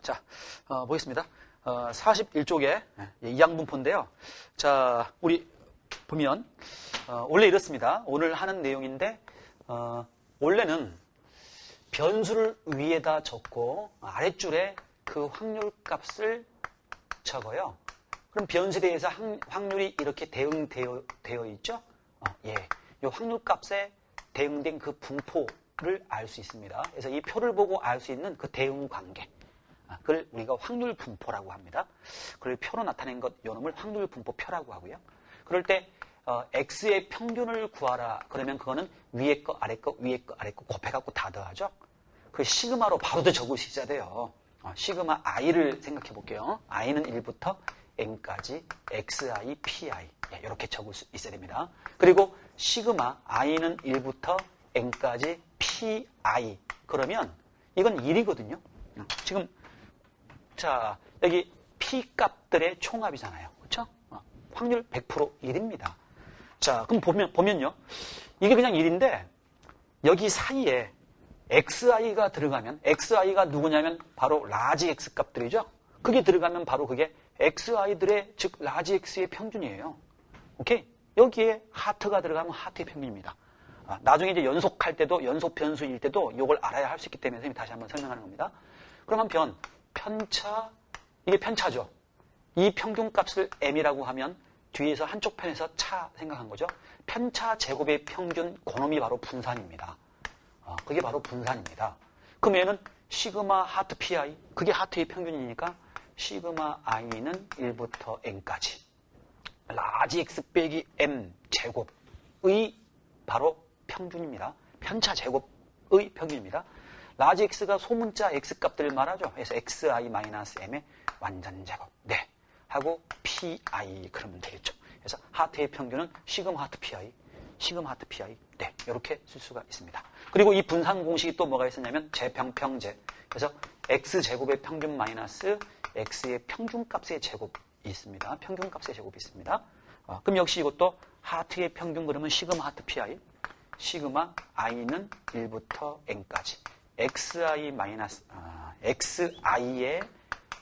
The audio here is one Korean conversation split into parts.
자, 보겠습니다. 41쪽에 이항분포인데요. 자, 우리 보면 원래 이렇습니다. 오늘 하는 내용인데 원래는 변수를 위에다 적고 아랫줄에 그 확률 값을 적어요. 그럼 변수에 대해서 확률이 이렇게 대응되어 있죠? 예, 이 확률 값에 대응된 그 분포를 알 수 있습니다. 그래서 이 표를 보고 알 수 있는 그 대응 관계. 그걸 우리가 확률 분포라고 합니다. 그걸 표로 나타낸 것, 요놈을 확률 분포표라고 하고요. 그럴 때 x의 평균을 구하라. 그러면 그거는 위에 거, 아래 거, 위에 거, 아래 거 곱해갖고 다 더하죠. 그 시그마로 바로도 적을 수 있어야 돼요. 시그마 i를 생각해 볼게요. i는 1부터 n까지 xi, pi 이렇게 적을 수 있어야 됩니다. 그리고 시그마 i는 1부터 n까지 pi 그러면 이건 1이거든요. 지금 자 여기 p 값들의 총합이잖아요. 그렇죠? 확률 100% 1입니다. 자 그럼 보면요. 이게 그냥 1인데 여기 사이에 xi가 들어가면 xi가 누구냐면 바로 라지 x 값들이죠. 그게 들어가면 바로 그게 xi들의 즉 라지 x의 평균이에요. 오케이? 여기에 하트가 들어가면 하트의 평균입니다. 나중에 이제 연속할 때도 연속 변수일 때도 이걸 알아야 할 수 있기 때문에 선생님이 다시 한번 설명하는 겁니다. 그러면 편차 이게 편차죠. 이 평균 값을 m이라고 하면 뒤에서 한쪽 편에서 차 생각한 거죠. 편차 제곱의 평균 그놈이 바로 분산입니다. 그게 바로 분산입니다. 그럼 얘는 시그마 하트 pi 그게 하트의 평균이니까 시그마 i는 1부터 n까지 라지 x 빼기 m 제곱의 바로 평균입니다. 편차 제곱의 평균입니다. 라지 x가 소문자 x 값들을 말하죠. 그래서 xi-m의 완전 제곱 네 하고 pi 그러면 되겠죠. 그래서 하트의 평균은 시그마 하트 pi 네 이렇게 쓸 수가 있습니다. 그리고 이 분산 공식이 또 뭐가 있었냐면 제평평제 그래서 x제곱의 평균 마이너스 x의 평균값의 제곱이 있습니다. 평균값의 제곱이 있습니다. 그럼 역시 이것도 하트의 평균 그러면 시그마 하트 pi 시그마 i는 1부터 n까지 xi 마이너스 xi의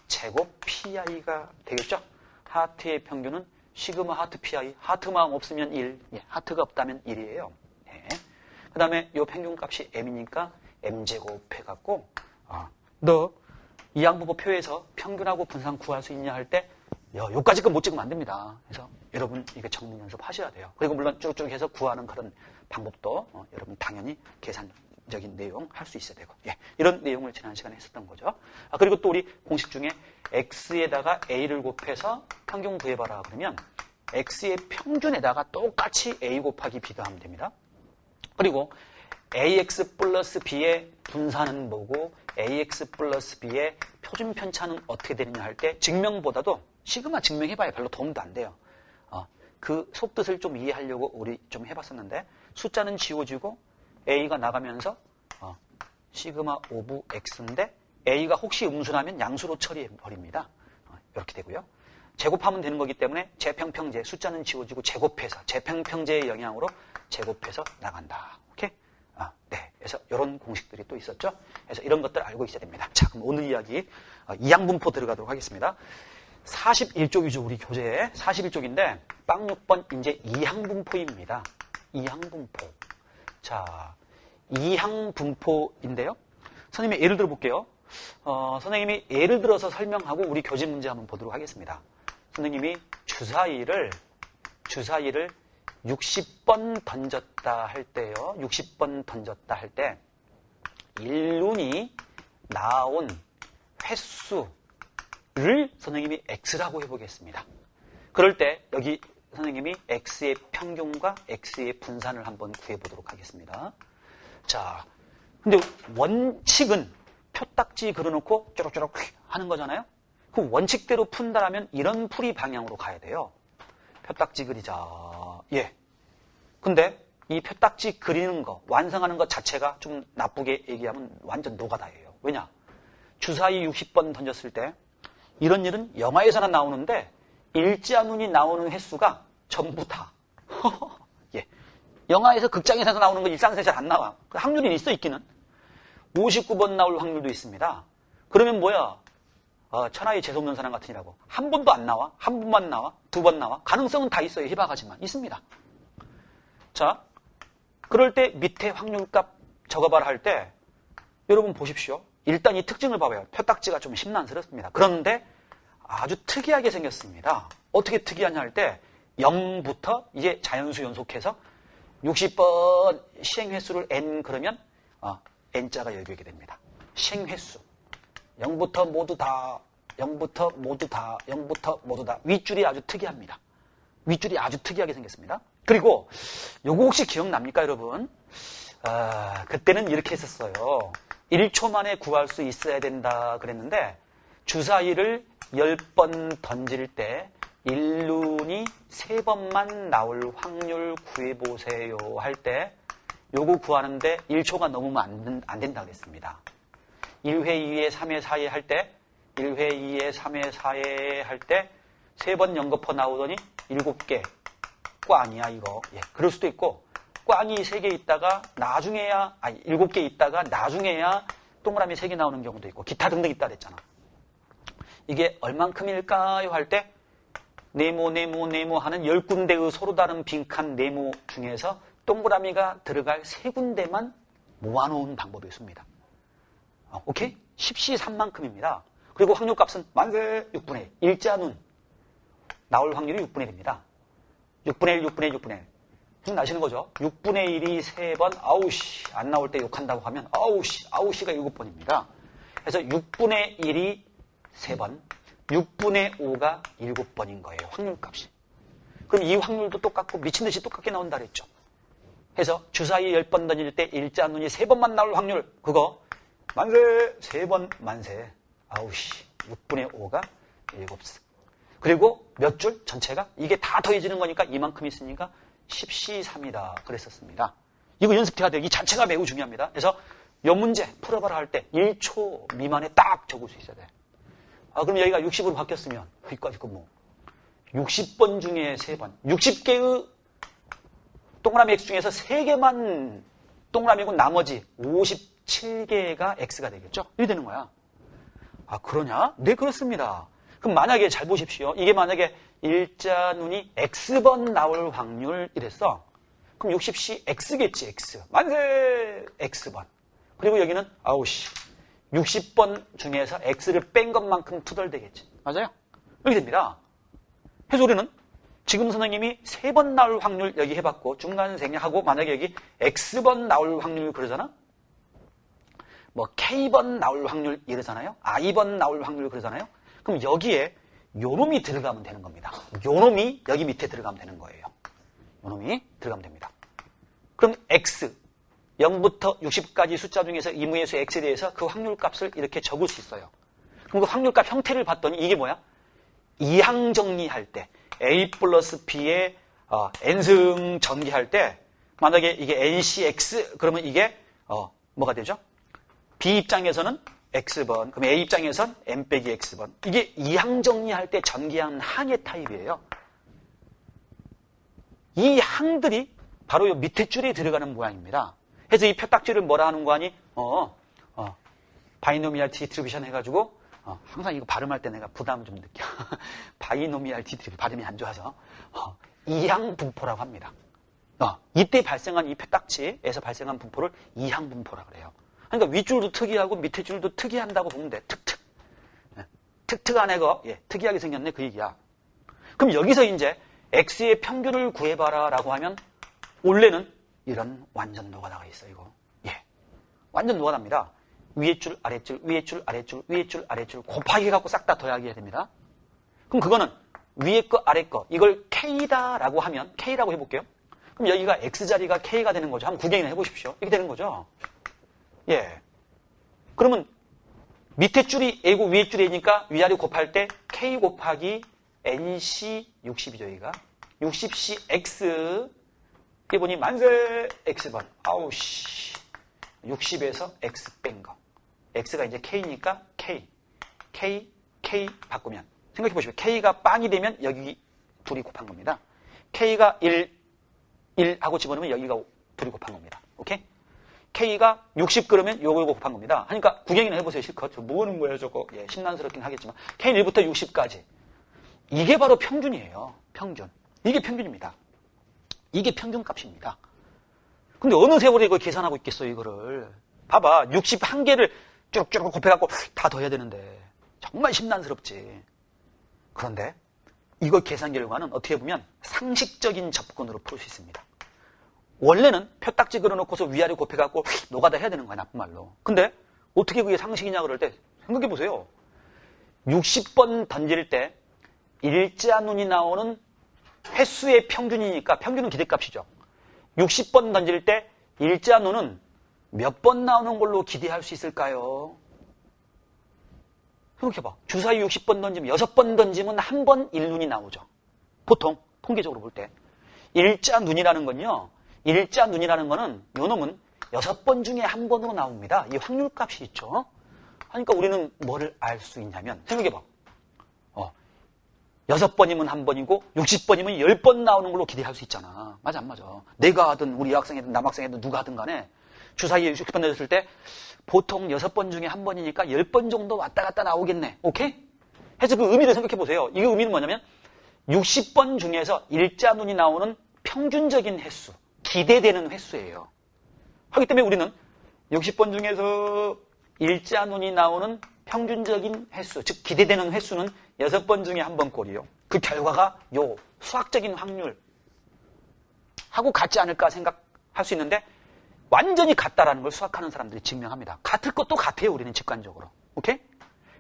제곱 pi가 되겠죠. 하트의 평균은 시그마 하트 pi 하트만 없으면 1 하트가 없다면 1이에요. 네. 그 다음에 이 평균값이 m이니까 m제곱 해갖고 너 이항분포표에서 평균하고 분산 구할 수 있냐 할 때 요까지 건 못 찍으면 안 됩니다. 그래서 여러분 이거 정리 연습하셔야 돼요. 그리고 물론 쭉쭉 해서 구하는 그런 방법도 여러분 당연히 계산적인 내용 할 수 있어야 되고 이런 내용을 지난 시간에 했었던 거죠. 그리고 또 우리 공식 중에 x에다가 a를 곱해서 평균 구해봐라 그러면 x의 평균에다가 똑같이 a 곱하기 b도 하면 됩니다. 그리고 ax 플러스 b의 분산은 뭐고 ax 플러스 b의 표준 편차는 어떻게 되느냐 할 때 증명보다도 시그마 증명해봐야 별로 도움도 안 돼요. 그 속뜻을 좀 이해하려고 우리 좀 해봤었는데 숫자는 지워지고 a가 나가면서 시그마 오브 x인데 a가 혹시 음수라면 양수로 처리해버립니다. 이렇게 되고요. 제곱하면 되는 거기 때문에 제평평제 숫자는 지워지고 제곱해서 제평평제의 영향으로 제곱해서 나간다. 오케이? 네. 그래서 이런 공식들이 또 있었죠. 그래서 이런 것들 알고 있어야 됩니다. 자, 그럼 오늘 이야기 이항분포 들어가도록 하겠습니다. 41쪽이죠, 우리 교재에. 41쪽인데 빵 6번 이제 이항분포입니다. 이항분포. 자, 이항분포인데요. 선생님이 예를 들어 볼게요. 선생님이 예를 들어서 설명하고 우리 교재 문제 한번 보도록 하겠습니다. 선생님이 주사위를 60번 던졌다 할 때요. 60번 던졌다 할 때 일눈이 나온 횟수를 선생님이 x라고 해보겠습니다. 그럴 때 여기 선생님이 x의 평균과 x의 분산을 한번 구해보도록 하겠습니다. 자, 근데 원칙은 표딱지 그려놓고 쪼록쪼록 하는 거잖아요. 그 원칙대로 푼다라면 이런 풀이 방향으로 가야 돼요. 표딱지 그리자. 근데 이 표딱지 그리는 거, 완성하는 것 자체가 좀 나쁘게 얘기하면 완전 노가다예요. 왜냐? 주사위 60번 던졌을 때 이런 일은 영화에서나 나오는데 일자눈이 나오는 횟수가 전부 다. 영화에서 극장에서 나오는 거 일상에서 잘 안 나와. 확률이 있기는. 59번 나올 확률도 있습니다. 그러면 뭐야? 천하의 재수없는 사람 같으니라고. 한 번도 안 나와? 한 번만 나와? 두 번 나와? 가능성은 다 있어요. 희박하지만. 있습니다. 자, 그럴 때 밑에 확률값 적어봐라 할 때 여러분 보십시오. 일단 이 특징을 봐봐요. 표딱지가 좀 심란스럽습니다. 그런데 아주 특이하게 생겼습니다. 어떻게 특이하냐 할 때 0부터 이제 자연수 연속해서 60번 시행횟수를 n 그러면 n자가 여기 오게 됩니다. 시행횟수 0부터 모두 다 0부터 모두 다 0부터 모두 다 윗줄이 아주 특이합니다. 윗줄이 아주 특이하게 생겼습니다. 그리고 요거 혹시 기억납니까 여러분? 그때는 이렇게 했었어요. 1초 만에 구할 수 있어야 된다 그랬는데 주사위를 10번 던질 때 1눈이 3번만 나올 확률 구해보세요 할 때 요거 구하는데 1초가 넘으면 안 된다 그랬습니다. 1회, 2회, 3회, 4회 할 때 1회, 2회, 3회, 4회 할 때 3번 연거푸 나오더니 7개 꽝이야 이거. 예, 그럴 수도 있고 꽝이 3개 있다가 나중에야 7개 있다가 나중에야 동그라미 3개 나오는 경우도 있고 기타 등등 있다 그랬잖아. 이게 얼만큼일까요 할 때 네모 하는 10군데의 서로 다른 빈칸 네모 중에서 동그라미가 들어갈 3군데만 모아놓은 방법이 있습니다. 오케이? 10C3만큼입니다. 그리고 확률값은 만세 6분의 1. 일자눈 나올 확률이 6분의 1입니다. 6분의 1, 6분의 1, 6분의 1. 생각나시는 거죠? 6분의 1이 3번, 아우씨, 안 나올 때 욕한다고 하면 아우씨가 7번입니다. 그래서 6분의 1이 3번, 6분의 5가 7번인 거예요. 확률값이. 그럼 이 확률도 똑같고 미친듯이 똑같게 나온다 그랬죠. 그래서 주사위 10번 던질 때 일자눈이 3번만 나올 확률, 그거 만세, 3번 만세, 아우씨, 6분의 5가 7번. 그리고 몇 줄? 전체가? 이게 다 더해지는 거니까 이만큼 있으니까 10C3이다 그랬었습니다. 이거 연습해야 돼요. 이 자체가 매우 중요합니다. 그래서 이 문제 풀어봐라 할 때 1초 미만에 딱 적을 수 있어야 돼요. 그럼 여기가 60으로 바뀌었으면 여기까지 60번 중에 3번 60개의 동그라미 X 중에서 3개만 동그라미고 나머지 57개가 X가 되겠죠? 이렇게 되는 거야. 그러냐? 네, 그렇습니다. 그럼 만약에 잘 보십시오. 이게 만약에 일자눈이 X번 나올 확률 이랬어. 그럼 60C X겠지, X. 만세! X번. 그리고 여기는 아우씨. 60번 중에서 X를 뺀 것만큼 투덜되겠지. 맞아요? 이렇게 됩니다. 그래서 우리는 지금 선생님이 3번 나올 확률 여기 해봤고 중간 생략하고 만약에 여기 X번 나올 확률 그러잖아? 뭐 K번 나올 확률 이러잖아요? I번 나올 확률 그러잖아요? 그럼 여기에 요놈이 들어가면 되는 겁니다. 요놈이 여기 밑에 들어가면 되는 거예요. 요놈이 들어가면 됩니다. 그럼 X 0부터 60까지 숫자 중에서 이무의 수 X에 대해서 그 확률값을 이렇게 적을 수 있어요. 그럼 그 확률값 형태를 봤더니 이게 뭐야? 이항 정리할 때 A 플러스 B의 N승 전기할 때 만약에 이게 NCX 그러면 이게 뭐가 되죠? B 입장에서는 X번, 그럼 A 입장에선 N 빼기 X번. 이게 이항 정리할 때 전개한 항의 타입이에요. 이 항들이 바로 이 밑에 줄에 들어가는 모양입니다. 그래서 이 표딱지를 뭐라 하는 거 아니? 바이노미얼 디스트리뷰션 해가지고 항상 이거 발음할 때 내가 부담을 좀 느껴. 바이노미얼 디스트리뷰션 발음이 안 좋아서 이항 분포라고 합니다. 이때 발생한 이 표딱지에서 발생한 분포를 이항 분포라고 그래요. 그러니까 윗줄도 특이하고 밑에 줄도 특이한다고 보면 돼. 특특. 특특한 애가 특이하게 생겼네 그 얘기야. 그럼 여기서 이제 X의 평균을 구해봐라 라고 하면 원래는 이런 완전 노가다가 있어요. 이거. 완전 노가다입니다. 위에 줄, 아랫줄, 위에 줄, 아랫줄, 위에 줄, 아랫줄 곱하기 갖고 싹 다 더하기 해야 됩니다. 그럼 그거는 위에 거, 아래 거 이걸 K다라고 하면 K라고 해볼게요. 그럼 여기가 X자리가 K가 되는 거죠. 한번 구경이나 해보십시오. 이렇게 되는 거죠. 그러면 밑에 줄이 A고 위에 줄이 A니까 위아래 곱할 때 K 곱하기 NC 60이죠. 여기가 60C X 이게 보니 만세 X번. 아우씨 60에서 X 뺀 거. X가 이제 K니까 K 바꾸면 생각해 보시면 K가 빵이 되면 여기 둘이 곱한 겁니다. K가 1 하고 집어넣으면 여기가 둘이 곱한 겁니다. 오케이? K가 60 그러면 요거 곱한 겁니다. 하니까 구경이나 해보세요. 실컷. 뭐 하는 거예요 저거. 예, 심란스럽긴 하겠지만 K는 1부터 60까지. 이게 바로 평균이에요. 평균. 이게 평균입니다. 이게 평균값입니다. 근데 어느 세월에 이걸 계산하고 있겠어요, 이거를. 봐봐. 61개를 쭉쭉 곱해갖고 다 더해야 되는데. 정말 심란스럽지. 그런데 이거 계산 결과는 어떻게 보면 상식적인 접근으로 풀 수 있습니다. 원래는 표딱지 그려놓고서 위아래 곱해갖고 노가다 해야 되는 거야, 나쁜 말로. 근데 어떻게 그게 상식이냐 그럴 때 생각해보세요. 60번 던질 때 일자 눈이 나오는 횟수의 평균이니까 평균은 기대값이죠. 60번 던질 때 일자 눈은 몇 번 나오는 걸로 기대할 수 있을까요? 생각해봐. 주사위 60번 던지면 6번 던지면 한 번 1눈이 나오죠. 보통 통계적으로 볼 때. 일자 눈이라는 건요. 일자 눈이라는 거는 요 놈은 6번 중에 한 번으로 나옵니다. 이 확률값이 있죠. 그러니까 우리는 뭐를 알 수 있냐면 생각해봐. 6번이면 한 번이고 60번이면 10번 나오는 걸로 기대할 수 있잖아. 맞아 안 맞아? 내가 하든 우리 여학생이든 남학생이든 누가 하든 간에 주사위에 60번 던졌을 때 보통 6번 중에 한 번이니까 10번 정도 왔다 갔다 나오겠네. 오케이? 해서 그 의미를 생각해 보세요. 이 의미는 뭐냐면 60번 중에서 일자 눈이 나오는 평균적인 횟수, 기대되는 횟수예요. 하기 때문에 우리는 60번 중에서 일자 눈이 나오는 평균적인 횟수, 즉 기대되는 횟수는 6번 중에 한 번 꼴이요. 그 결과가 요 수학적인 확률하고 같지 않을까 생각할 수 있는데 완전히 같다라는 걸 수학하는 사람들이 증명합니다. 같을 것도 같아요. 우리는 직관적으로. 오케이?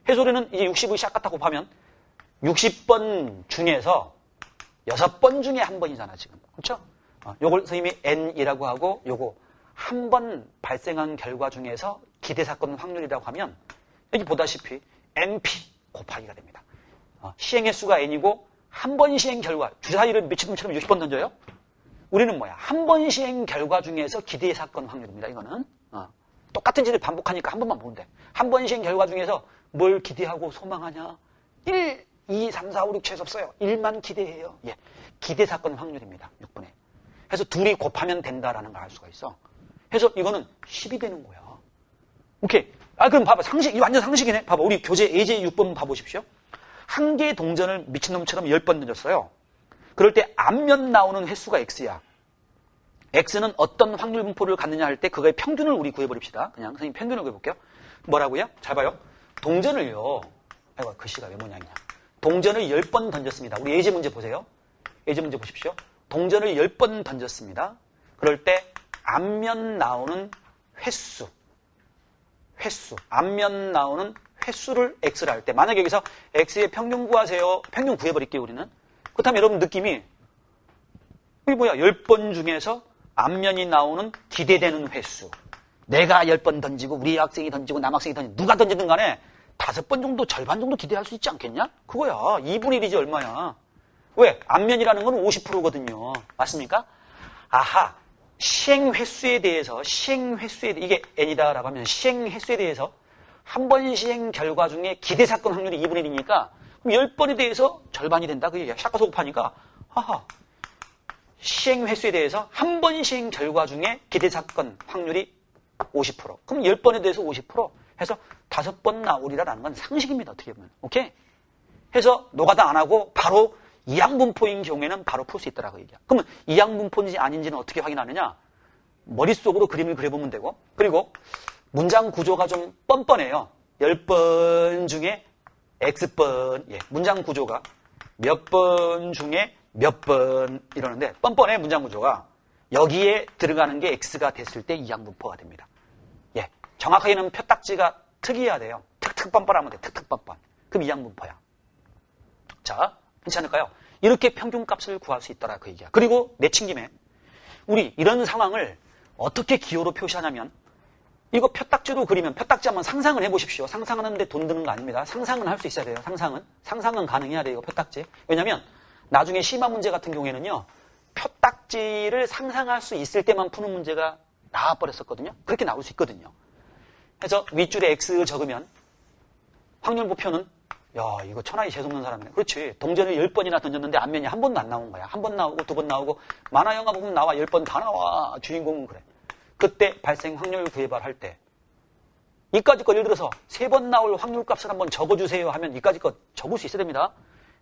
해서 우리는 이제 60의 샷 같다고 하면 60번 중에서 6번 중에 한 번이잖아 지금. 그렇죠? 요걸 선생님이 N이라고 하고 요거 한 번 발생한 결과 중에서 기대사건 확률이라고 하면 여기 보다시피 NP 곱하기가 됩니다. 시행 횟수가 N이고 한 번 시행 결과 주사위를 미친놈처럼 60번 던져요? 우리는 뭐야? 한 번 시행 결과 중에서 기대 사건 확률입니다. 이거는 똑같은 짓을 반복하니까 한 번만 보면 돼. 한 번 시행 결과 중에서 뭘 기대하고 소망하냐? 1, 2, 3, 4, 5, 6, 최소 없어요. 1만 기대해요. 예, 기대 사건 확률입니다. 6분의. 그래서 둘이 곱하면 된다라는 걸 알 수가 있어. 그래서 이거는 10이 되는 거야. 오케이. 그럼 봐봐. 상식, 이 완전 상식이네. 봐봐. 우리 교재 예제 6번 봐보십시오. 한 개의 동전을 미친놈처럼 10번 던졌어요. 그럴 때 앞면 나오는 횟수가 X야. X는 어떤 확률 분포를 갖느냐 할 때 그거의 평균을 우리 구해버립시다. 그냥 선생님 평균을 구해볼게요. 뭐라고요? 잘 봐요. 동전을요. 아이고 글씨가 왜 모양이냐. 동전을 10번 던졌습니다. 우리 예제 문제 보세요. 예제 문제 보십시오. 동전을 10번 던졌습니다. 그럴 때 앞면 나오는 횟수. 앞면 나오는 횟수를 X를 할 때 만약에 여기서 X의 평균 구하세요. 평균 구해버릴게요. 우리는. 그렇다면 여러분 느낌이 이게 뭐야? 10번 중에서 앞면이 나오는 기대되는 횟수. 내가 10번 던지고 우리 학생이 던지고 남학생이 던지고 누가 던지든 간에 5번 정도 절반 정도 기대할 수 있지 않겠냐? 그거야. 2분의 1이지 얼마야. 왜? 앞면이라는 건 50%거든요. 맞습니까? 아하. 시행 횟수에 대해서 이게 N이다라고 하면 시행 횟수에 대해서 한 번 시행 결과 중에 기대 사건 확률이 2분의 1이니까 그럼 10번에 대해서 절반이 된다 그 얘기야. 샷과 곱하니까 하하. 시행 횟수에 대해서 한 번 시행 결과 중에 기대 사건 확률이 50%. 그럼 10번에 대해서 50% 해서 5번 나오리라는 건 상식입니다. 어떻게 보면. 오케이? 해서 노가다 안 하고 바로 이항분포인 경우에는 바로 풀 수 있더라고 얘기야. 그러면 이항분포인지 아닌지는 어떻게 확인하느냐? 머릿속으로 그림을 그려보면 되고 그리고 문장 구조가 좀 뻔뻔해요. 10번 중에 X번, 예, 문장 구조가 몇 번 중에 몇 번 이러는데 뻔뻔해 문장 구조가 여기에 들어가는 게 X가 됐을 때 이항분포가 됩니다. 예, 정확하게는 표딱지가 특이해야 돼요. 툭툭 뻔뻔하면 돼. 툭툭 뻔뻔. 그럼 이항분포야. 자, 괜찮을까요? 이렇게 평균값을 구할 수 있더라 그 얘기야. 그리고 내친김에 우리 이런 상황을 어떻게 기호로 표시하냐면 이거 표딱지로 그리면 표딱지 한번 상상을 해보십시오. 상상하는데 돈 드는 거 아닙니다. 상상은 할 수 있어야 돼요. 상상은 가능해야 돼요. 표딱지. 왜냐면 나중에 심화 문제 같은 경우에는요. 표딱지를 상상할 수 있을 때만 푸는 문제가 나와버렸었거든요. 그렇게 나올 수 있거든요. 그래서 윗줄에 X 적으면 확률부표는 야 이거 천하에 재수없는 사람이네. 그렇지. 동전을 10번이나 던졌는데 앞면이 한 번도 안 나온 거야. 한 번 나오고 두 번 나오고 만화 영화 보면 나와 10번 다 나와. 주인공은 그래. 그때 발생 확률 구해봐라 할 때 이까지 거 예를 들어서 3번 나올 확률값을 한번 적어주세요 하면 이까지 거 적을 수 있어야 됩니다.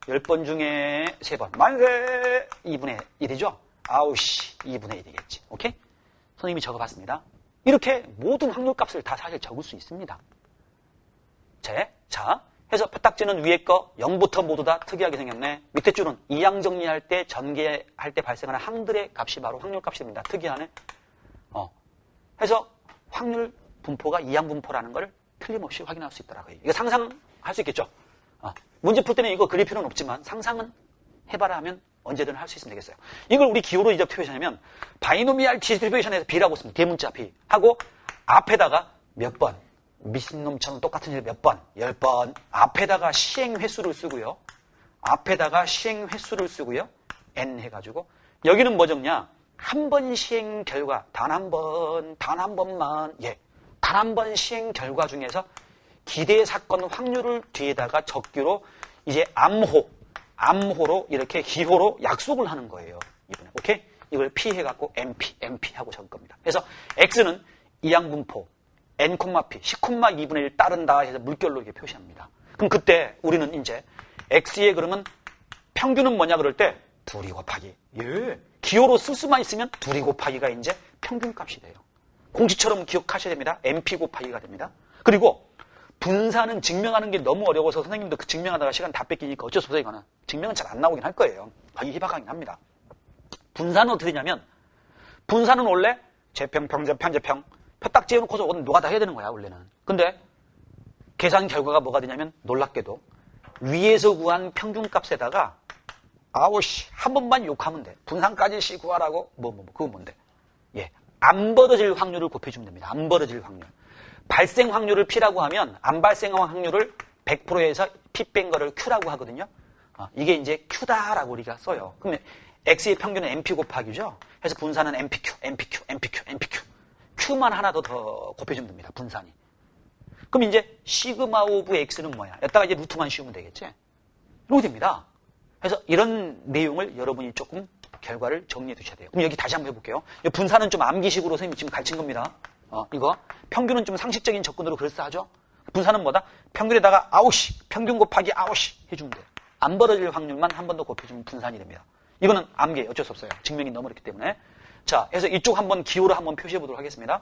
10번 중에 3번 만세 2분의 1이죠. 아우씨 2분의 1이겠지. 오케이? 선생님이 적어봤습니다. 이렇게 모든 확률값을 다 사실 적을 수 있습니다. 자, 해서 표딱지는 위에 거 0부터 모두 다 특이하게 생겼네. 밑에 줄은 이항 정리할 때 전개할 때 발생하는 항들의 값이 바로 확률값이 됩니다. 특이하네. 해서 확률 분포가 이항 분포라는 걸 틀림없이 확인할 수 있더라고요. 이거 상상할 수 있겠죠? 문제 풀 때는 이거 그릴 필요는 없지만 상상은 해봐라 하면 언제든 할 수 있으면 되겠어요. 이걸 우리 기호로 이제 표시하면 바이노미알 디스트리뷰션에서 B라고 씁니다. 대문자 B 하고 앞에다가 몇 번, 미친놈처럼 똑같은 일 몇 번, 10번 앞에다가 시행 횟수를 쓰고요. 앞에다가 시행 횟수를 쓰고요. N 해가지고 여기는 뭐 적냐? 한 번 시행 결과 단 한 번만 단 한 번 시행 결과 중에서 기대 사건 확률을 뒤에다가 적기로 이제 암호로 이렇게 기호로 약속을 하는 거예요. 이번에 오케이? 이걸 P 해갖고 MP 하고 적을 겁니다. 그래서 X는 이항분포 N, P, 10,2분의 1 따른다 해서 물결로 이렇게 표시합니다. 그럼 그때 우리는 이제 X의 그러면 평균은 뭐냐 그럴 때 2 곱하기 기호로 쓸 수만 있으면 2 곱하기가 이제 평균값이 돼요. 공식처럼 기억하셔야 됩니다. MP 곱하기가 됩니다. 그리고 분산은 증명하는 게 너무 어려워서 선생님도 그 증명하다가 시간 다 뺏기니까 어쩔 수 없어요. 이거는 증명은 잘 안 나오긴 할 거예요. 거의 희박하긴 합니다. 분산은 어떻게 되냐면 분산은 원래 재평, 평제평, 편제평 표딱지 해놓고서 노가다 해야 되는 거야 원래는. 근데 계산 결과가 뭐가 되냐면 놀랍게도 위에서 구한 평균값에다가 아우씨 한 번만 욕하면 돼. 분산까지 씨 구하라고 그건 뭔데? 안 벌어질 확률을 곱해주면 됩니다. 안 벌어질 확률. 발생 확률을 P라고 하면 안 발생한 확률을 100%에서 P 뺀 거를 Q라고 하거든요. 이게 이제 Q다라고 우리가 써요. 그러면 X의 평균은 MP 곱하기죠. 그래서 분산은 MPQ. Q만 하나 더 곱해주면 됩니다. 분산이. 그럼 이제 시그마 오브 X는 뭐야? 여기다가 이제 루트만 씌우면 되겠지? 이렇게 됩니다. 그래서 이런 내용을 여러분이 조금 결과를 정리해 두셔야 돼요. 그럼 여기 다시 한번 해볼게요. 분산은 좀 암기식으로 선생님이 지금 가르친 겁니다. 이거 평균은 좀 상식적인 접근으로 그럴싸하죠? 분산은 뭐다? 평균에다가 평균 곱하기 해주면 돼요. 안 벌어질 확률만 한 번 더 곱해주면 분산이 됩니다. 이거는 암기 어쩔 수 없어요. 증명이 너무 어렵기 때문에. 자, 그래서 이쪽 한번 기호로 한번 표시해 보도록 하겠습니다.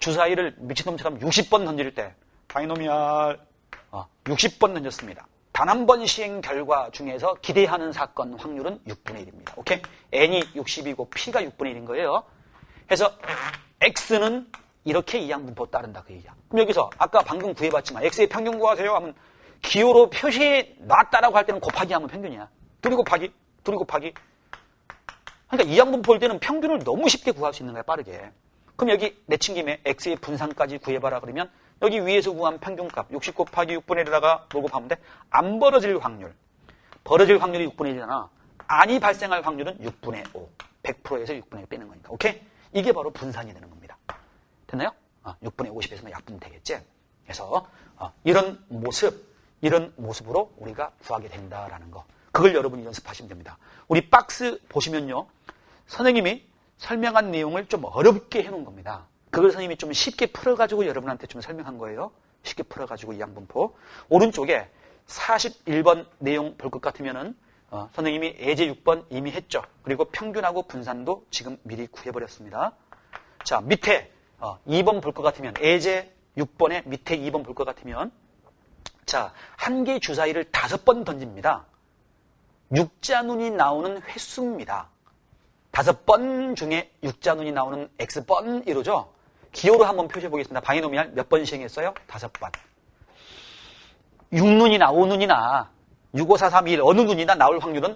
주사위를 미친놈처럼 60번 던질 때 바이노미알 60번 던졌습니다. 단 한 번 시행 결과 중에서 기대하는 사건 확률은 6분의 1입니다. 오케이? N이 60이고 P가 6분의 1인 거예요. 그래서 X는 이렇게 이항분포 따른다 그 얘기야. 그럼 여기서 아까 방금 구해봤지만 X의 평균 구하세요 하면 기호로 표시해 놨다라고 할 때는 곱하기 하면 평균이야. 2 곱하기. 그러니까 이항분포일 때는 평균을 너무 쉽게 구할 수 있는 거야 빠르게. 그럼 여기 내친 김에 X의 분산까지 구해봐라 그러면 여기 위에서 구한 평균값 60 곱하기 6분의 1에다가 뭘 곱하면 돼? 안 벌어질 확률. 벌어질 확률이 6분의 1이잖아. 안이 발생할 확률은 6분의 5. 100%에서 6분의 1 빼는 거니까. 오케이? 이게 바로 분산이 되는 겁니다. 됐나요? 6분의 50에서 약분 되겠지? 그래서 이런 모습으로 우리가 구하게 된다라는 거. 그걸 여러분이 연습하시면 됩니다. 우리 박스 보시면요. 선생님이 설명한 내용을 좀 어렵게 해놓은 겁니다. 그걸 선생님이 좀 쉽게 풀어가지고 여러분한테 좀 설명한 거예요. 쉽게 풀어가지고 이항분포. 오른쪽에 41번 내용 볼 것 같으면은 선생님이 예제 6번 이미 했죠. 그리고 평균하고 분산도 지금 미리 구해버렸습니다. 자, 밑에 2번 볼 것 같으면 예제 6번에 밑에 2번 볼 것 같으면 자, 한 개 주사위를 5번 던집니다. 육자눈이 나오는 횟수입니다. 5번 중에 육자눈이 나오는 X번 이러죠. 기호로 한번 표시해 보겠습니다. 바이노미알 몇 번 시행했어요? 5번. 6눈이나 5눈이나 6, 5, 4, 3, 2, 1 어느 눈이나 나올 확률은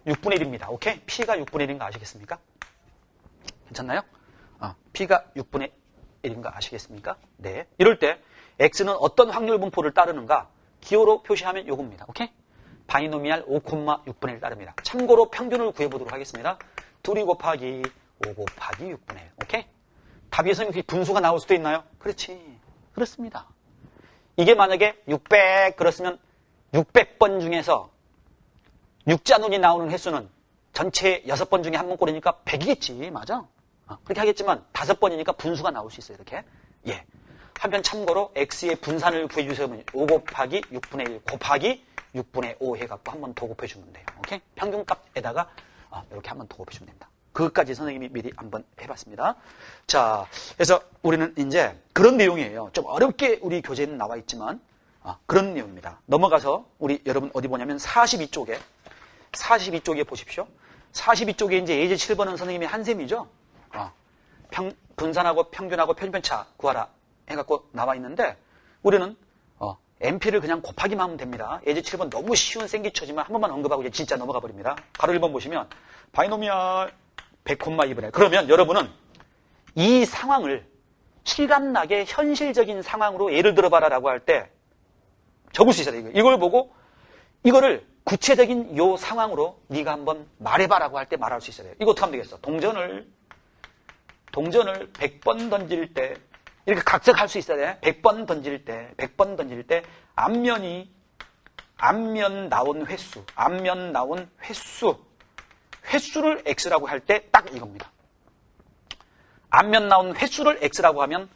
6분의 1입니다. 오케이? P가 6분의 1인 거 아시겠습니까? 괜찮나요? P가 6분의 1인 거 아시겠습니까? 네. 이럴 때 X는 어떤 확률 분포를 따르는가? 기호로 표시하면 요겁니다. 오케이? 바이노미알 5,6분의 1 따릅니다. 참고로 평균을 구해보도록 하겠습니다. 2 곱하기 5 곱하기 6분의 1. 오케이? 답이 선생님 분수가 나올 수도 있나요? 그렇지. 그렇습니다. 이게 만약에 600 그렇으면 600번 중에서 육자눈이 나오는 횟수는 전체 6번 중에 한 번 꼴이니까 100이겠지. 맞아? 그렇게 하겠지만 5번이니까 분수가 나올 수 있어요. 이렇게. 예. 한편 참고로 x의 분산을 구해주세요. 5 곱하기 6분의 1 곱하기 6분의 5 해갖고 한번 더 곱해주면 돼요. 오케이? 평균값에다가 이렇게 한번 더 곱해주면 됩니다. 그것까지 선생님이 미리 한번 해봤습니다. 자, 그래서 우리는 이제 그런 내용이에요. 좀 어렵게 우리 교재에는 나와 있지만 그런 내용입니다. 넘어가서 우리 여러분 어디 보냐면 42쪽에 보십시오. 42쪽에 이제 예제 7번은 선생님이 한셈이죠. 분산하고 평균하고 표준편차 구하라 해갖고 나와 있는데 우리는 MP를 그냥 곱하기만 하면 됩니다. 예제 7번 너무 쉬운 생기처지만 한 번만 언급하고 이제 진짜 넘어가 버립니다. 가로 1번 보시면 바이노미얼 100,2분의 그러면 여러분은 이 상황을 실감나게 현실적인 상황으로 예를 들어봐라 라고 할 때 적을 수 있어야 돼요. 이걸 보고 이거를 구체적인 요 상황으로 네가 한번 말해봐 라고 할 때 말할 수 있어야 돼요. 이거 어떻게 하면 되겠어? 동전을 100번 던질 때 이렇게 각색할 수 있어야 돼. 100번 던질 때 앞면 나온 횟수를 x라고 할 때 딱 이겁니다. 앞면 나온 횟수를 x라고 하면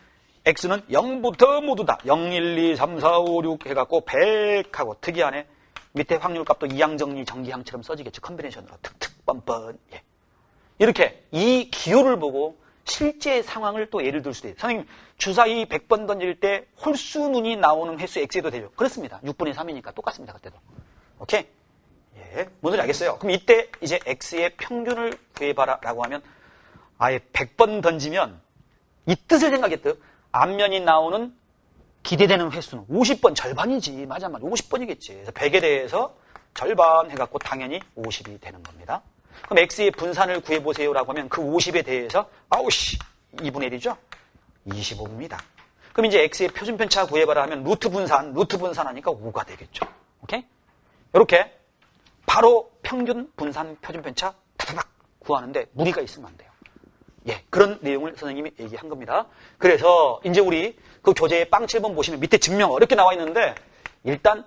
x는 0부터 모두 다 0, 1, 2, 3, 4, 5, 6 해갖고 100하고 특이하네. 밑에 확률값도 이항정리 정기항처럼 써지겠죠. 컨비네이션으로 툭툭 뻔뻔. 예. 이렇게 이 기호를 보고 실제 상황을 또 예를 들 수도 있어요. 선생님 주사위 100번 던질 때 홀수눈이 나오는 횟수 x에도 되죠. 그렇습니다. 6분의 3이니까 똑같습니다. 그때도. 오케이? 예. 뭔지 알겠어요? 그럼 이때 이제 x의 평균을 구해봐라 라고 하면 아예 100번 던지면 이 뜻을 생각했듯 앞면이 나오는 기대되는 횟수는 50번 절반이지. 맞아. 50번이겠지. 그래서 100에 대해서 절반 해갖고 당연히 50이 되는 겁니다. 그럼 x의 분산을 구해보세요 라고 하면 그 50에 대해서 2분의 1이죠? 25입니다. 그럼 이제 x의 표준편차 구해봐라 하면 루트 분산하니까 5가 되겠죠. 오케이? 이렇게 바로 평균 분산 표준편차 타다닥 구하는데 무리가 있으면 안 돼요. 예, 그런 내용을 선생님이 얘기한 겁니다. 그래서 이제 우리 그 교재의 빵 7번 보시면 밑에 증명 어렵게 나와 있는데 일단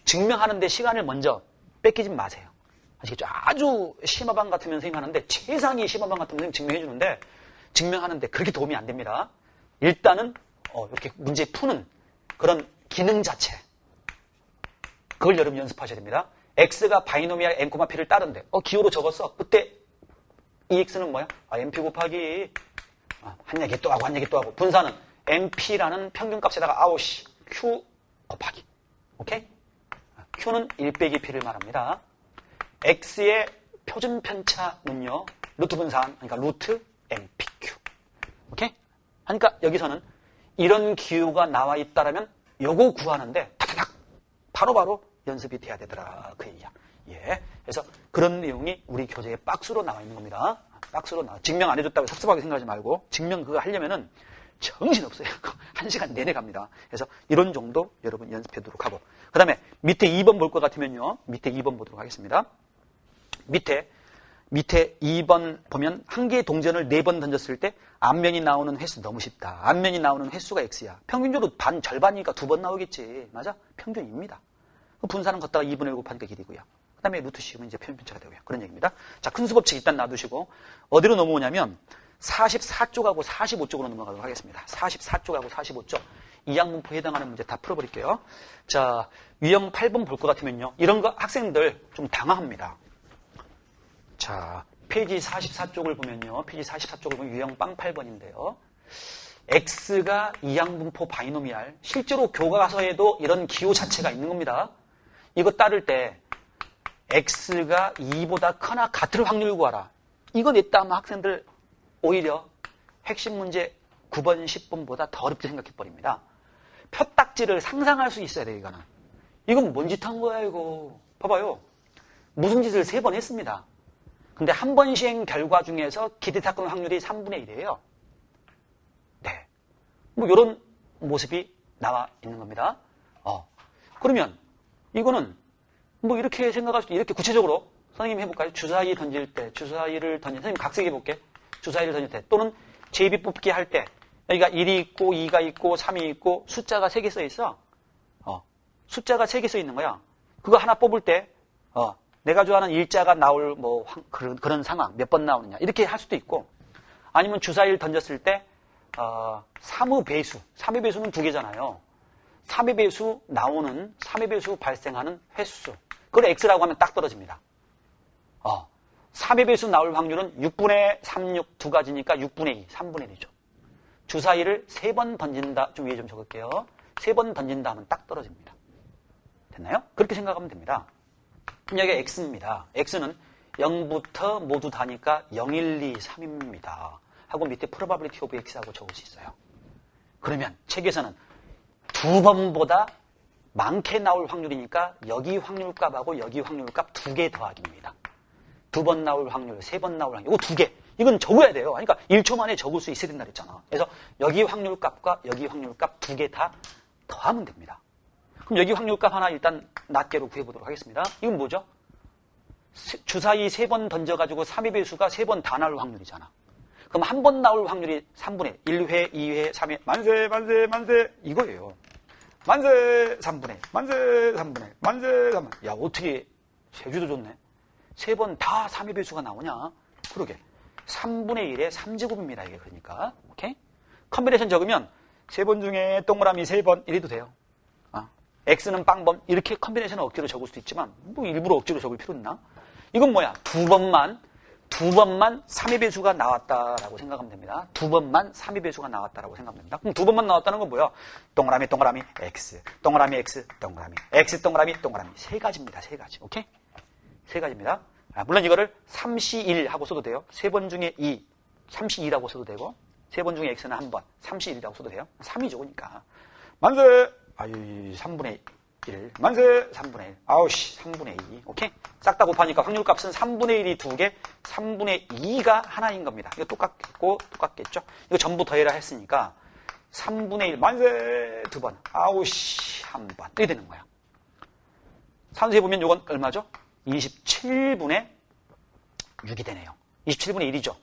증명하는데 시간을 먼저 뺏기지 마세요. 아시겠죠? 아주 심화반 같으면 선생님 하는데 최상위 심화반 같으면 선생님 증명해 주는데 증명하는데 그렇게 도움이 안 됩니다. 일단은 이렇게 문제 푸는 그런 기능 자체 그걸 여러분 연습하셔야 됩니다. x가 바이노미얼 n, p를 따른데 기호로 적었어. 그때 이 x는 뭐야? mp 곱하기 한 얘기 또 하고 분산은 mp라는 평균값에다가 q 곱하기 오케이? q는 1 빼기 p를 말합니다. x의 표준편차는요 루트 분산 그러니까 루트 mpq 오케이? 그러니까 여기서는 이런 기호가 나와 있다라면 요거 구하는데 타다닥 바로바로 연습이 돼야 되더라 그 얘기야. 예. 그래서 그런 내용이 우리 교재에 박스로 나와 있는 겁니다. 박스로 나와. 증명 안 해줬다고 섭섭하게 생각하지 말고 증명 그거 하려면은 정신없어요. 1시간 내내 갑니다. 그래서 이런 정도 여러분 연습해두도록 하고 그 다음에 밑에 2번 볼 것 같으면요. 밑에 2번 보도록 하겠습니다. 밑에 2번 보면 한 개의 동전을 4번 던졌을 때 앞면이 나오는 횟수 너무 쉽다. 앞면이 나오는 횟수가 x야. 평균적으로 절반이니까 2번 나오겠지. 맞아? 평균입니다. 분산은 걷다가 2분의 1 곱하니까 길이고요. 그 다음에 루트 씌우면 이제 표준편차가 되고요. 그런 얘기입니다. 자, 큰 수법칙 일단 놔두시고 어디로 넘어오냐면 44쪽하고 45쪽으로 넘어가도록 하겠습니다. 44쪽하고 45쪽. 이항분포에 해당하는 문제 다 풀어버릴게요. 자, 유형 8번 볼 것 같으면요. 이런 거 학생들 좀 당황합니다. 자, 페이지 44쪽을 보면요. 페이지 44쪽을 보면 유형 빵 8번인데요. x가 이항분포 바이노미알. 실제로 교과서에도 이런 기호 자체가 있는 겁니다. 이거 따를 때 x가 2보다 크나 같을 확률 구하라. 이거 냈다 하면 학생들 오히려 핵심 문제 9번, 10번보다 더 어렵게 생각해버립니다. 표딱지를 상상할 수 있어야 돼요, 이거는. 이건 뭔 짓 한 거야, 이거. 봐봐요. 무슨 짓을 3번 했습니다. 근데 한 번 시행 결과 중에서 기대 사건 확률이 3분의 1이에요. 네. 뭐, 요런 모습이 나와 있는 겁니다. 그러면, 이거는, 뭐, 이렇게 생각할 수도, 이렇게 구체적으로, 선생님 해볼까요? 주사위를 던질 때, 선생님 각색해 볼게. 주사위를 던질 때, 또는 제비 뽑기 할 때, 여기가 1이 있고, 2가 있고, 3이 있고, 숫자가 3개 써 있어. 숫자가 3개 써 있는 거야. 그거 하나 뽑을 때, 내가 좋아하는 일자가 나올, 그런 상황, 몇 번 나오느냐. 이렇게 할 수도 있고, 아니면 주사위를 던졌을 때 3의 배수, 3의 배수는 2개잖아요. 3의 배수 나오는, 3의 배수 발생하는 횟수. 그걸 X라고 하면 딱 떨어집니다. 3의 배수 나올 확률은 6분의 36 두 가지니까 6분의 2, 3분의 1이죠. 주사위를 3번 던진다, 좀 위에 좀 적을게요. 3번 던진다 하면 딱 떨어집니다. 됐나요? 그렇게 생각하면 됩니다. 그럼 여기가 X입니다. X는 0부터 모두 다니까 0, 1, 2, 3입니다. 하고 밑에 probability of X하고 적을 수 있어요. 그러면 책에서는 2번보다 많게 나올 확률이니까 여기 확률값하고 여기 확률값 2개 더하기입니다. 2번 나올 확률, 3번 나올 확률, 이거 2개. 이건 적어야 돼요. 그러니까 1초 만에 적을 수 있어야 된다 그랬잖아. 그래서 여기 확률값과 여기 확률값 2개 다 더하면 됩니다. 그럼 여기 확률값 하나 일단 낱개로 구해보도록 하겠습니다. 이건 뭐죠? 주사위 3번 던져가지고 3의 배수가 3번 다 나올 확률이잖아. 그럼 한 번 나올 확률이 3분의 1, 1회, 2회, 3회, 만세, 만세, 만세 이거예요. 만세 3분의 1, 만세 3분의 1, 만세 3분의 1. 야, 어떻게 제주도 좋네. 3번 다 3의 배수가 나오냐? 그러게. 3분의 1의 3제곱입니다. 이게 그러니까. 오케이? 컨비네이션 적으면 3번 중에 동그라미 3번 이래도 돼요. X는 빵번 이렇게 컨비네이션을 억지로 적을 수도 있지만 뭐 일부러 억지로 적을 필요 있나? 이건 뭐야? 두 번만 3의 배수가 나왔다라고 생각하면 됩니다. 2번만 3의 배수가 나왔다라고 생각하면 됩니다. 그럼 2번만 나왔다는 건 뭐야? 동그라미 동그라미 X, 동그라미 X, 동그라미 X, 동그라미 동그라미 3가지입니다. 3가지. 오케이? 3가지입니다. 물론 이거를 3C1 하고 써도 돼요. 3번 중에 2, 3C2라고 써도 되고 3번 중에 X는 1번, 3C1이라고 써도 돼요. 3이 좋으니까. 만세! 3분의 1. 만세! 3분의 1. 아우씨, 3분의 2. 오케이? 싹 다 곱하니까 확률값은 3분의 1이 2개, 3분의 2가 하나인 겁니다. 이거 똑같겠죠? 이거 전부 더해라 했으니까 3분의 1. 만세! 2번. 아우씨, 1번. 이렇게 되는 거야. 산수해 보면 이건 얼마죠? 27분의 6이 되네요. 27분의 1이죠.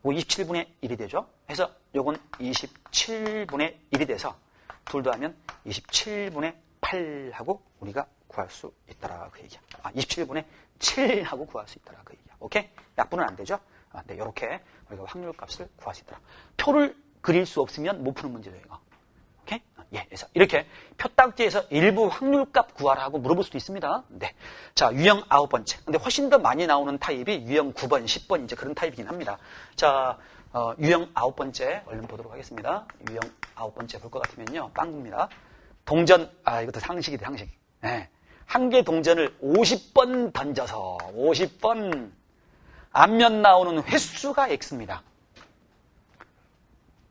27분의 1이 되죠. 그래서 요건 27분의 1이 돼서 둘 더하면 27분의 8하고 우리가 구할 수 있다라 그 얘기야. 27분의 7하고 구할 수 있다라 그 얘기야. 오케이? 약분은 안 되죠? 네, 이렇게 우리가 확률값을 구할 수 있다라. 표를 그릴 수 없으면 못 푸는 문제죠, 이거. 오케이? 예, 그래서 이렇게 표딱지에서 일부 확률값 구하라고 물어볼 수도 있습니다. 네. 자, 유형 9번째. 근데 훨씬 더 많이 나오는 타입이 유형 9번, 10번 이제 그런 타입이긴 합니다. 자, 유형 9번째 얼른 보도록 하겠습니다. 유형 9번째 볼 것 같으면요. 빵구입니다. 동전, 이것도 상식이다, 상식. 네. 한 개 동전을 50번 던져서 50번 앞면 나오는 횟수가 X입니다.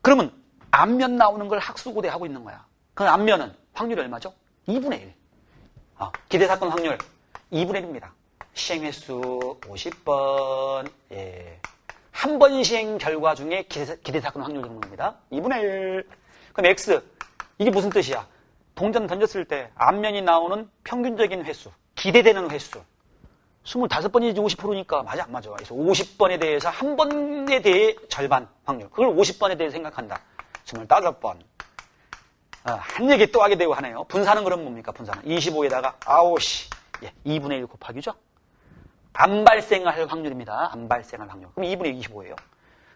그러면 앞면 나오는 걸 학수고대 하고 있는 거야. 그럼 앞면은 확률이 얼마죠? 2분의 1. 기대사건 확률 2분의 1입니다. 시행횟수 50번. 예. 한 번 시행 결과 중에 기대사건 확률 정도입니다. 2분의 1. 그럼 X. 이게 무슨 뜻이야? 동전 던졌을 때 앞면이 나오는 평균적인 횟수. 기대되는 횟수. 25번이지 50%니까 맞아 안 맞아. 그래서 50번에 대해서 한 번에 대해 절반 확률. 그걸 50번에 대해 생각한다. 25번. 한 얘기 또 하게 되고 하네요. 분산은 그럼 뭡니까? 분산은 25에다가 2분의 1 곱하기죠. 안 발생할 확률입니다. 안 발생할 확률. 그럼 2분의 25예요.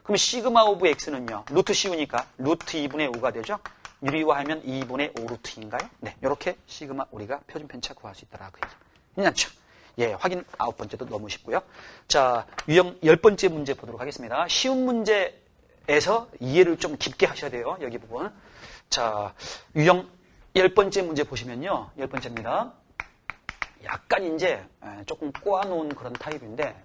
그럼 시그마 오브 x는요. 루트 씌우니까 루트 2분의 5가 되죠. 유리화하면 2분의 5 루트인가요? 네, 이렇게 시그마 우리가 표준 편차 구할 수 있다라 그 얘기. 괜찮죠? 예, 확인 9번째도 너무 쉽고요. 자, 유형 10번째 문제 보도록 하겠습니다. 쉬운 문제에서 이해를 좀 깊게 하셔야 돼요. 여기 부분. 자, 유형 10번째 문제 보시면요. 10번째입니다. 약간 이제 조금 꼬아놓은 그런 타입인데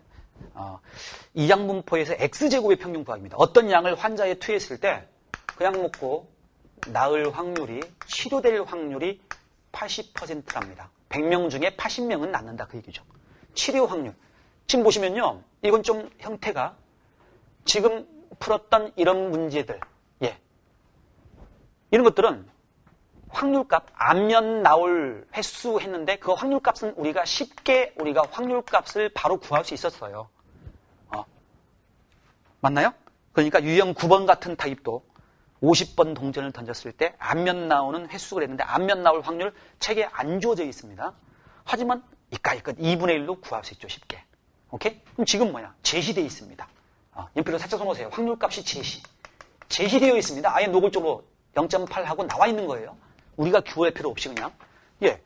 이 양분포에서 X제곱의 평균 구하기입니다. 어떤 양을 환자에 투여했을 때 그 약 먹고 나을 확률이 치료될 확률이 80%랍니다. 100명 중에 80명은 낫는다 그 얘기죠. 치료 확률. 지금 보시면요. 이건 좀 형태가 지금 풀었던 이런 문제들 이런 것들은 확률값, 앞면 나올 횟수 했는데 그 확률값은 우리가 쉽게 우리가 확률값을 바로 구할 수 있었어요. 맞나요? 그러니까 유형 9번 같은 타입도 50번 동전을 던졌을 때 앞면 나오는 횟수가 됐는데 앞면 나올 확률 책에 안 주어져 있습니다. 하지만 이까이까 2분의 1로 구할 수 있죠. 쉽게. 오케이? 그럼 지금 뭐야? 제시되어 있습니다. 연필로 살짝 써놓으세요. 확률값이 제시되어 있습니다. 아예 노골적으로 0.8하고 나와 있는 거예요. 우리가 규할 필요 없이 그냥. 예.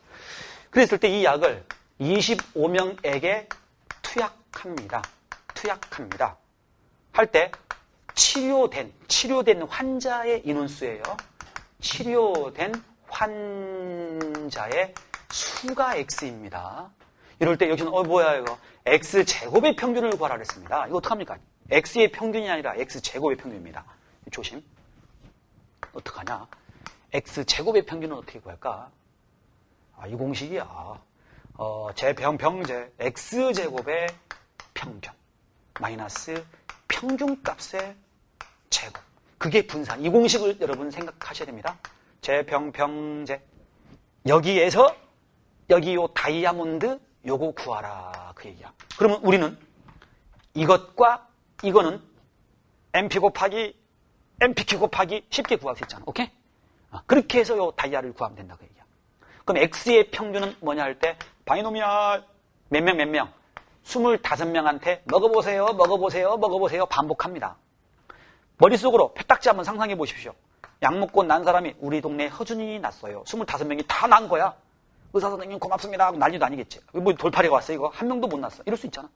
그랬을 때 이 약을 25명에게 투약합니다. 할 때 치료된 환자의 인원수예요. 치료된 환자의 수가 X입니다. 이럴 때 여기서는 뭐야 이거 X제곱의 평균을 구하라 그랬습니다. 이거 어떡합니까? X의 평균이 아니라 X제곱의 평균입니다. 조심. 어떡하냐? X제곱의 평균은 어떻게 구할까? 이 공식이야. 제병제 X제곱의 평균 마이너스 평균값의 제곱. 그게 분산. 이 공식을 여러분 생각하셔야 됩니다. 제병제 여기에서 여기 요 다이아몬드 요거 구하라 그 얘기야. 그러면 우리는 이것과 이거는 MP 곱하기 MPQ 곱하기 쉽게 구할 수 있잖아. 오케이? 그렇게 해서 요 다이아를 구하면 된다 그 얘기야. 그럼 X의 평균은 뭐냐 할 때 바이노미얼 몇 명 25명한테 먹어보세요 반복합니다. 머릿속으로 페딱지 한번 상상해 보십시오. 약 먹고 난 사람이 우리 동네에 허준이 났어요. 25명이 다 난 거야. 의사 선생님 고맙습니다 하고 난리도 아니겠지. 뭐 돌팔이가 왔어 이거 한 명도 못 났어. 이럴 수 있잖아.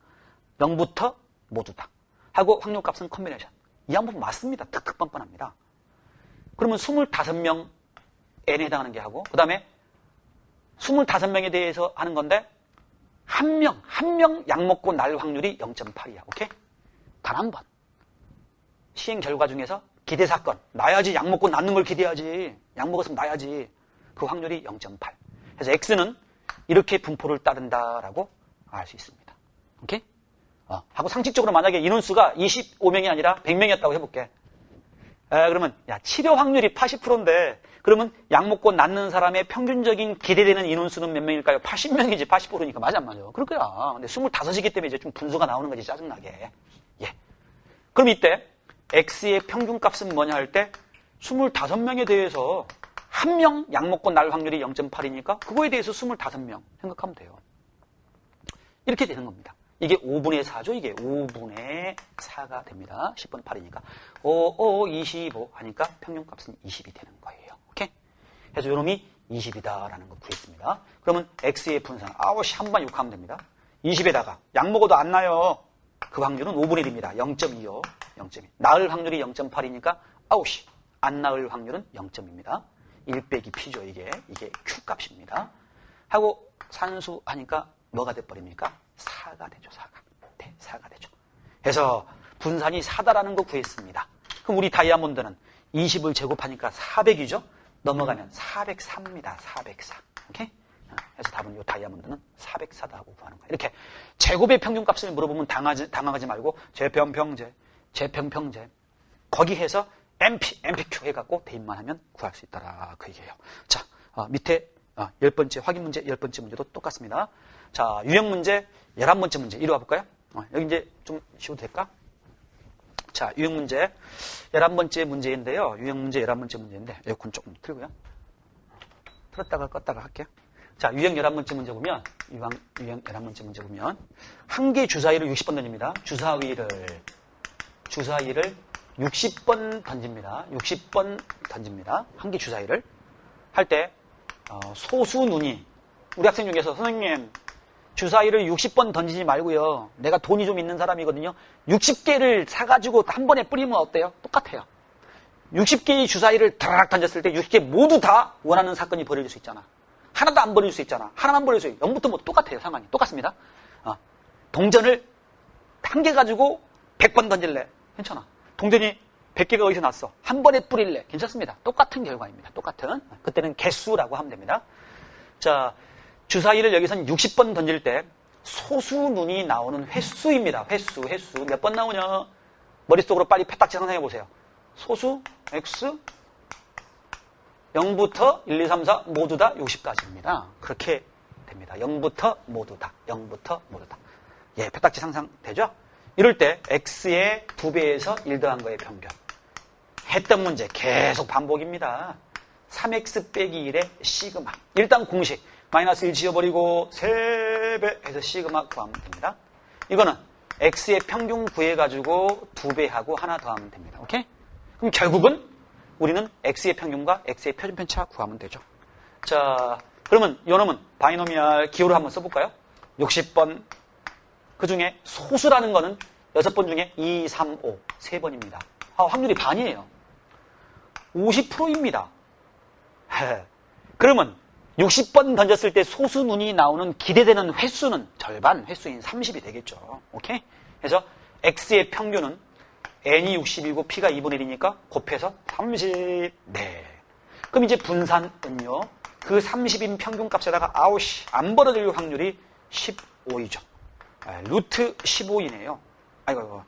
0부터 모두 다 하고 확률값은 컨비네이션. 이 항법 맞습니다. 특특 뻔뻔합니다. 그러면 25명 N에 해당하는 게 하고 그 다음에 25명에 대해서 하는 건데 한 명 약 먹고 날 확률이 0.8이야. 오케이? 단 한 번. 시행 결과 중에서 기대 사건. 나야지. 약 먹고 낫는 걸 기대하지. 약 먹었으면 나야지. 그 확률이 0.8. 그래서 X는 이렇게 분포를 따른다라고 알 수 있습니다. 오케이? 하고 상식적으로 만약에 인원수가 25명이 아니라 100명이었다고 해볼게. 그러면 치료 확률이 80%인데 그러면 약 먹고 낫는 사람의 평균적인 기대되는 인원수는 몇 명일까요? 80명이지 80%니까 맞아 안 맞아? 그럴 거야. 근데 25이기 때문에 이제 좀 분수가 나오는 거지 짜증나게. 예. 그럼 이때 X의 평균값은 뭐냐 할 때 25명에 대해서 한 명 약 먹고 날 확률이 0.8이니까 그거에 대해서 25명 생각하면 돼요. 이렇게 되는 겁니다. 이게 5분의 4죠. 이게 5분의 4가 됩니다. 10분의 8이니까. 5, 25 하니까 평균값은 20이 되는 거예요. 오케이? 그래서 요놈이 20이다라는 거 구했습니다. 그러면 X의 분산. 한번 욕하면 됩니다. 20에다가 약 먹어도 안 나요. 그 확률은 5분의 1입니다. 0.25. 0.2. 나을 확률이 0.8이니까 안 나을 확률은 0.2입니다. 1 빼기 P죠. 이게 Q 값입니다. 하고 산수 하니까 뭐가 돼버립니까? 4가 되죠. 4가 되죠. 그래서 분산이 4다라는 거 구했습니다. 그럼 우리 다이아몬드는 20을 제곱하니까 400이죠. 넘어가면 404입니다. 404. 오케이? 그래서 답은 이 다이아몬드는 404다고 구하는 거예요. 이렇게 제곱의 평균값을 물어보면 당황하지 말고 제평평제 거기 해서 MPQ 해갖고 대입만 하면 구할 수 있다라 그 얘기예요. 자, 밑에 10번째 확인 문제 10번째 문제도 똑같습니다. 자, 유형 문제 11번째 문제 이리 와볼까요? 여기 이제 좀 쉬워도 될까? 자, 유형 문제 11번째 문제인데요. 유형 문제 11번째 문제인데 에어컨 조금 틀고요. 틀었다가 껐다가 할게요. 자, 유형 11번째 문제 보면 유형 11번째 문제 보면 한 개 주사위를 60번 던집니다. 주사위를 60번 던집니다. 60번 던집니다. 한 개 주사위를 할 때 소수 눈이 우리 학생 중에서 선생님 주사위를 60번 던지지 말고요. 내가 돈이 좀 있는 사람이거든요. 60개를 사가지고 한 번에 뿌리면 어때요? 똑같아요. 60개의 주사위를 드라락 던졌을 때 60개 모두 다 원하는 사건이 벌어질 수 있잖아. 하나도 안 벌어질 수 있잖아. 하나만 벌어질 수 있어. 0부터 뭐 똑같아요. 상황이. 똑같습니다. 동전을 한 개 가지고 100번 던질래. 괜찮아. 동전이 100개가 어디서 났어? 한 번에 뿌릴래. 괜찮습니다. 똑같은 결과입니다. 똑같은. 그때는 개수라고 하면 됩니다. 자, 주사위를 여기서는 60번 던질 때 소수 눈이 나오는 횟수입니다. 횟수. 몇 번 나오냐? 머릿속으로 빨리 페딱지 상상해 보세요. 소수 X 0부터 1, 2, 3, 4 모두 다 60까지입니다. 그렇게 됩니다. 0부터 모두 다. 예, 페딱지 상상되죠? 이럴 때 X의 2배에서 1 더한 거의 평균. 했던 문제 계속 반복입니다. 3X 빼기 1의 시그마. 일단 공식. 마이너스 1 지워버리고 3배 해서 시그마 구하면 됩니다. 이거는 x의 평균 구해가지고 2배하고 하나 더하면 됩니다. 오케이? 그럼 결국은 우리는 x의 평균과 x의 표준편차 구하면 되죠. 자, 그러면 요놈은 바이노미얼 기호를 한번 써볼까요? 60번. 그 중에 소수라는 거는 6번 중에 2, 3, 5, 3번입니다. 확률이 반이에요. 50%입니다. 그러면 60번 던졌을 때 소수문이 나오는 기대되는 횟수는 절반 횟수인 30이 되겠죠. 오케이? 그래서 x의 평균은 n이 60이고 p가 2분의 1이니까 곱해서 30. 네. 그럼 이제 분산은요. 그 30인 평균값에다가 아우씨 안 벌어질 확률이 15이죠. 루트 15이네요. 아이고.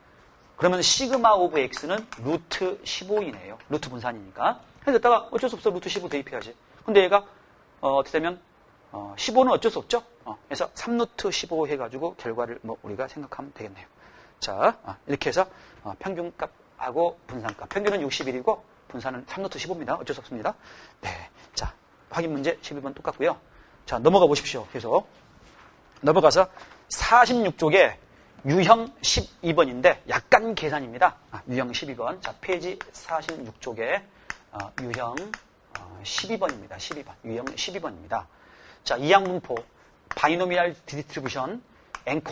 그러면 시그마 오브 x는 루트 15이네요. 루트 분산이니까. 그래서 여기다가 어쩔 수 없어. 루트 15 대입해야지. 근데 얘가 어떻게 되면 15는 어쩔 수 없죠. 그래서 3루트 15 해가지고 결과를 뭐 우리가 생각하면 되겠네요. 자, 이렇게 해서 평균값하고 분산값. 평균은 61이고 분산은 3루트 15입니다. 어쩔 수 없습니다. 네, 자 확인 문제 12번 똑같고요. 자, 넘어가 보십시오. 계속 넘어가서 46쪽에 유형 12번인데 약간 계산입니다. 유형 12번. 자, 페이지 46쪽에 유형 12번입니다. 12번. 유형 12번입니다. 자, 이항분포 바이노미얼 디스트리뷰션 n,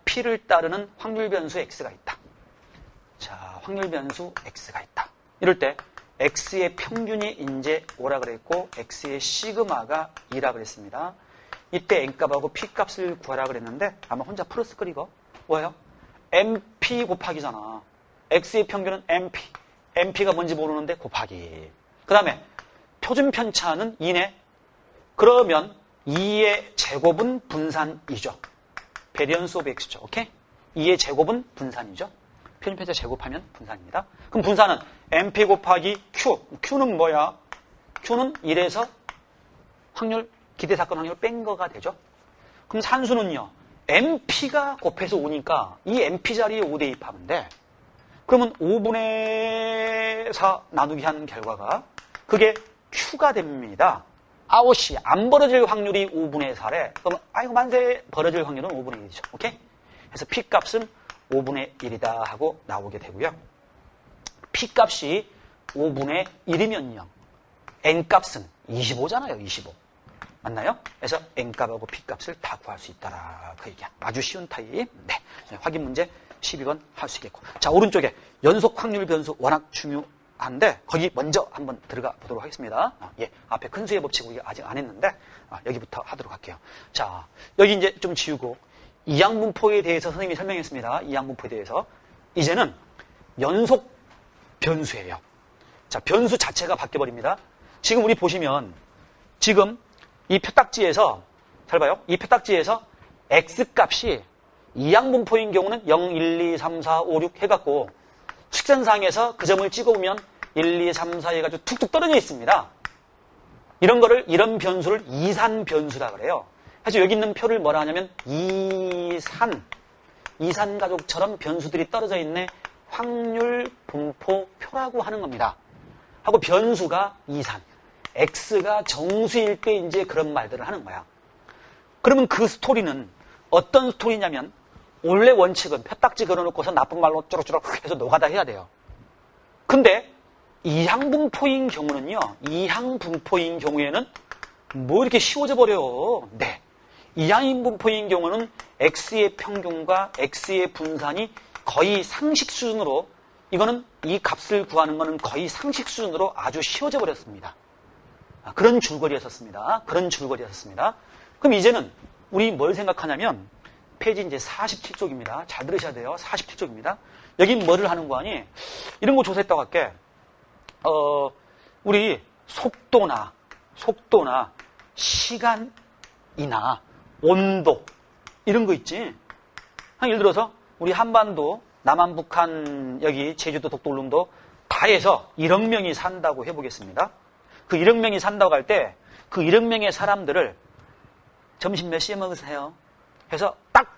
p를 따르는 확률 변수 x가 있다. 자, 확률 변수 x가 있다. 이럴 때 x의 평균이 이제 5라 그랬고 x의 시그마가 2라 그랬습니다. 이때 n값하고 p값을 구하라 그랬는데 아마 혼자 풀었을 걸 이거. 뭐예요? mp 곱하기잖아. x의 평균은 mp. mp가 뭔지 모르는데 곱하기. 그 다음에 표준편차는 2네. 그러면 2의 제곱은 분산이죠. 베리언스 오브 x죠. 오케이? 2의 제곱은 분산이죠. 표준편차 제곱하면 분산입니다. 그럼 분산은 mp 곱하기 q. q는 뭐야? q는 1에서 확률, 기대사건 확률 뺀 거가 되죠. 그럼 산수는요. mp가 곱해서 5니까 이 mp 자리에 5 대입하면 돼. 그러면 5분의 4 나누기 한 결과가 그게 q가 됩니다. 아웃이 안 벌어질 확률이 5분의 4래. 그러면 아이고 만세 벌어질 확률은 5분의 1이죠. 오케이? 그래서 p값은 5분의 1이다 하고 나오게 되고요. p값이 5분의 1이면요. n값은 25잖아요. 25. 맞나요? 그래서 n값하고 p값을 다 구할 수 있다라 그 얘기야. 아주 쉬운 타입. 네. 확인 문제 12번 할 수 있겠고. 자, 오른쪽에 연속 확률 변수 워낙 중요한데 거기 먼저 한번 들어가 보도록 하겠습니다. 예, 앞에 큰 수의 법칙 우리가 아직 안 했는데 여기부터 하도록 할게요. 자, 여기 이제 좀 지우고 이항분포에 대해서 선생님이 설명했습니다. 이항분포에 대해서. 이제는 연속 변수예요. 자, 변수 자체가 바뀌어버립니다. 지금 우리 보시면 지금 이 표딱지에서 잘 봐요. 이 표딱지에서 x값이 이항분포인 경우는 0, 1, 2, 3, 4, 5, 6 해갖고 식선상에서 그 점을 찍어오면 1, 2, 3, 4 해가지고 툭툭 떨어져 있습니다. 이런 변수를 이산 변수라 그래요. 그래서 여기 있는 표를 뭐라 하냐면 이산 가족처럼 변수들이 떨어져 있네. 확률 분포표라고 하는 겁니다. 하고 변수가 이산, x가 정수일 때 이제 그런 말들을 하는 거야. 그러면 그 스토리는 어떤 스토리냐면 원래 원칙은 표딱지 걸어놓고서 나쁜 말로 쭈룩쭈룩 해서 노가다 해야 돼요. 근데 이항분포인 경우는요. 이항분포인 경우에는 뭐 이렇게 쉬워져 버려요. 네. 이항분포인 경우는 x의 평균과 x의 분산이 거의 상식 수준으로 이거는 이 값을 구하는 거는 거의 상식 수준으로 아주 쉬워져 버렸습니다. 그런 줄거리였었습니다. 그럼 이제는 우리 뭘 생각하냐면 페이지 이제 47쪽입니다. 잘 들으셔야 돼요. 47쪽입니다. 여기 뭐를 하는 거 아니? 이런 거 조사했다고 할게. 우리 속도나 시간이나 온도 이런 거 있지. 예를 들어서 우리 한반도, 남한, 북한, 여기 제주도, 독도, 울릉도 다 해서 1억 명이 산다고 해보겠습니다. 그 1억 명이 산다고 할 때 그 1억 명의 사람들을 점심 몇 시에 먹으세요? 해서 딱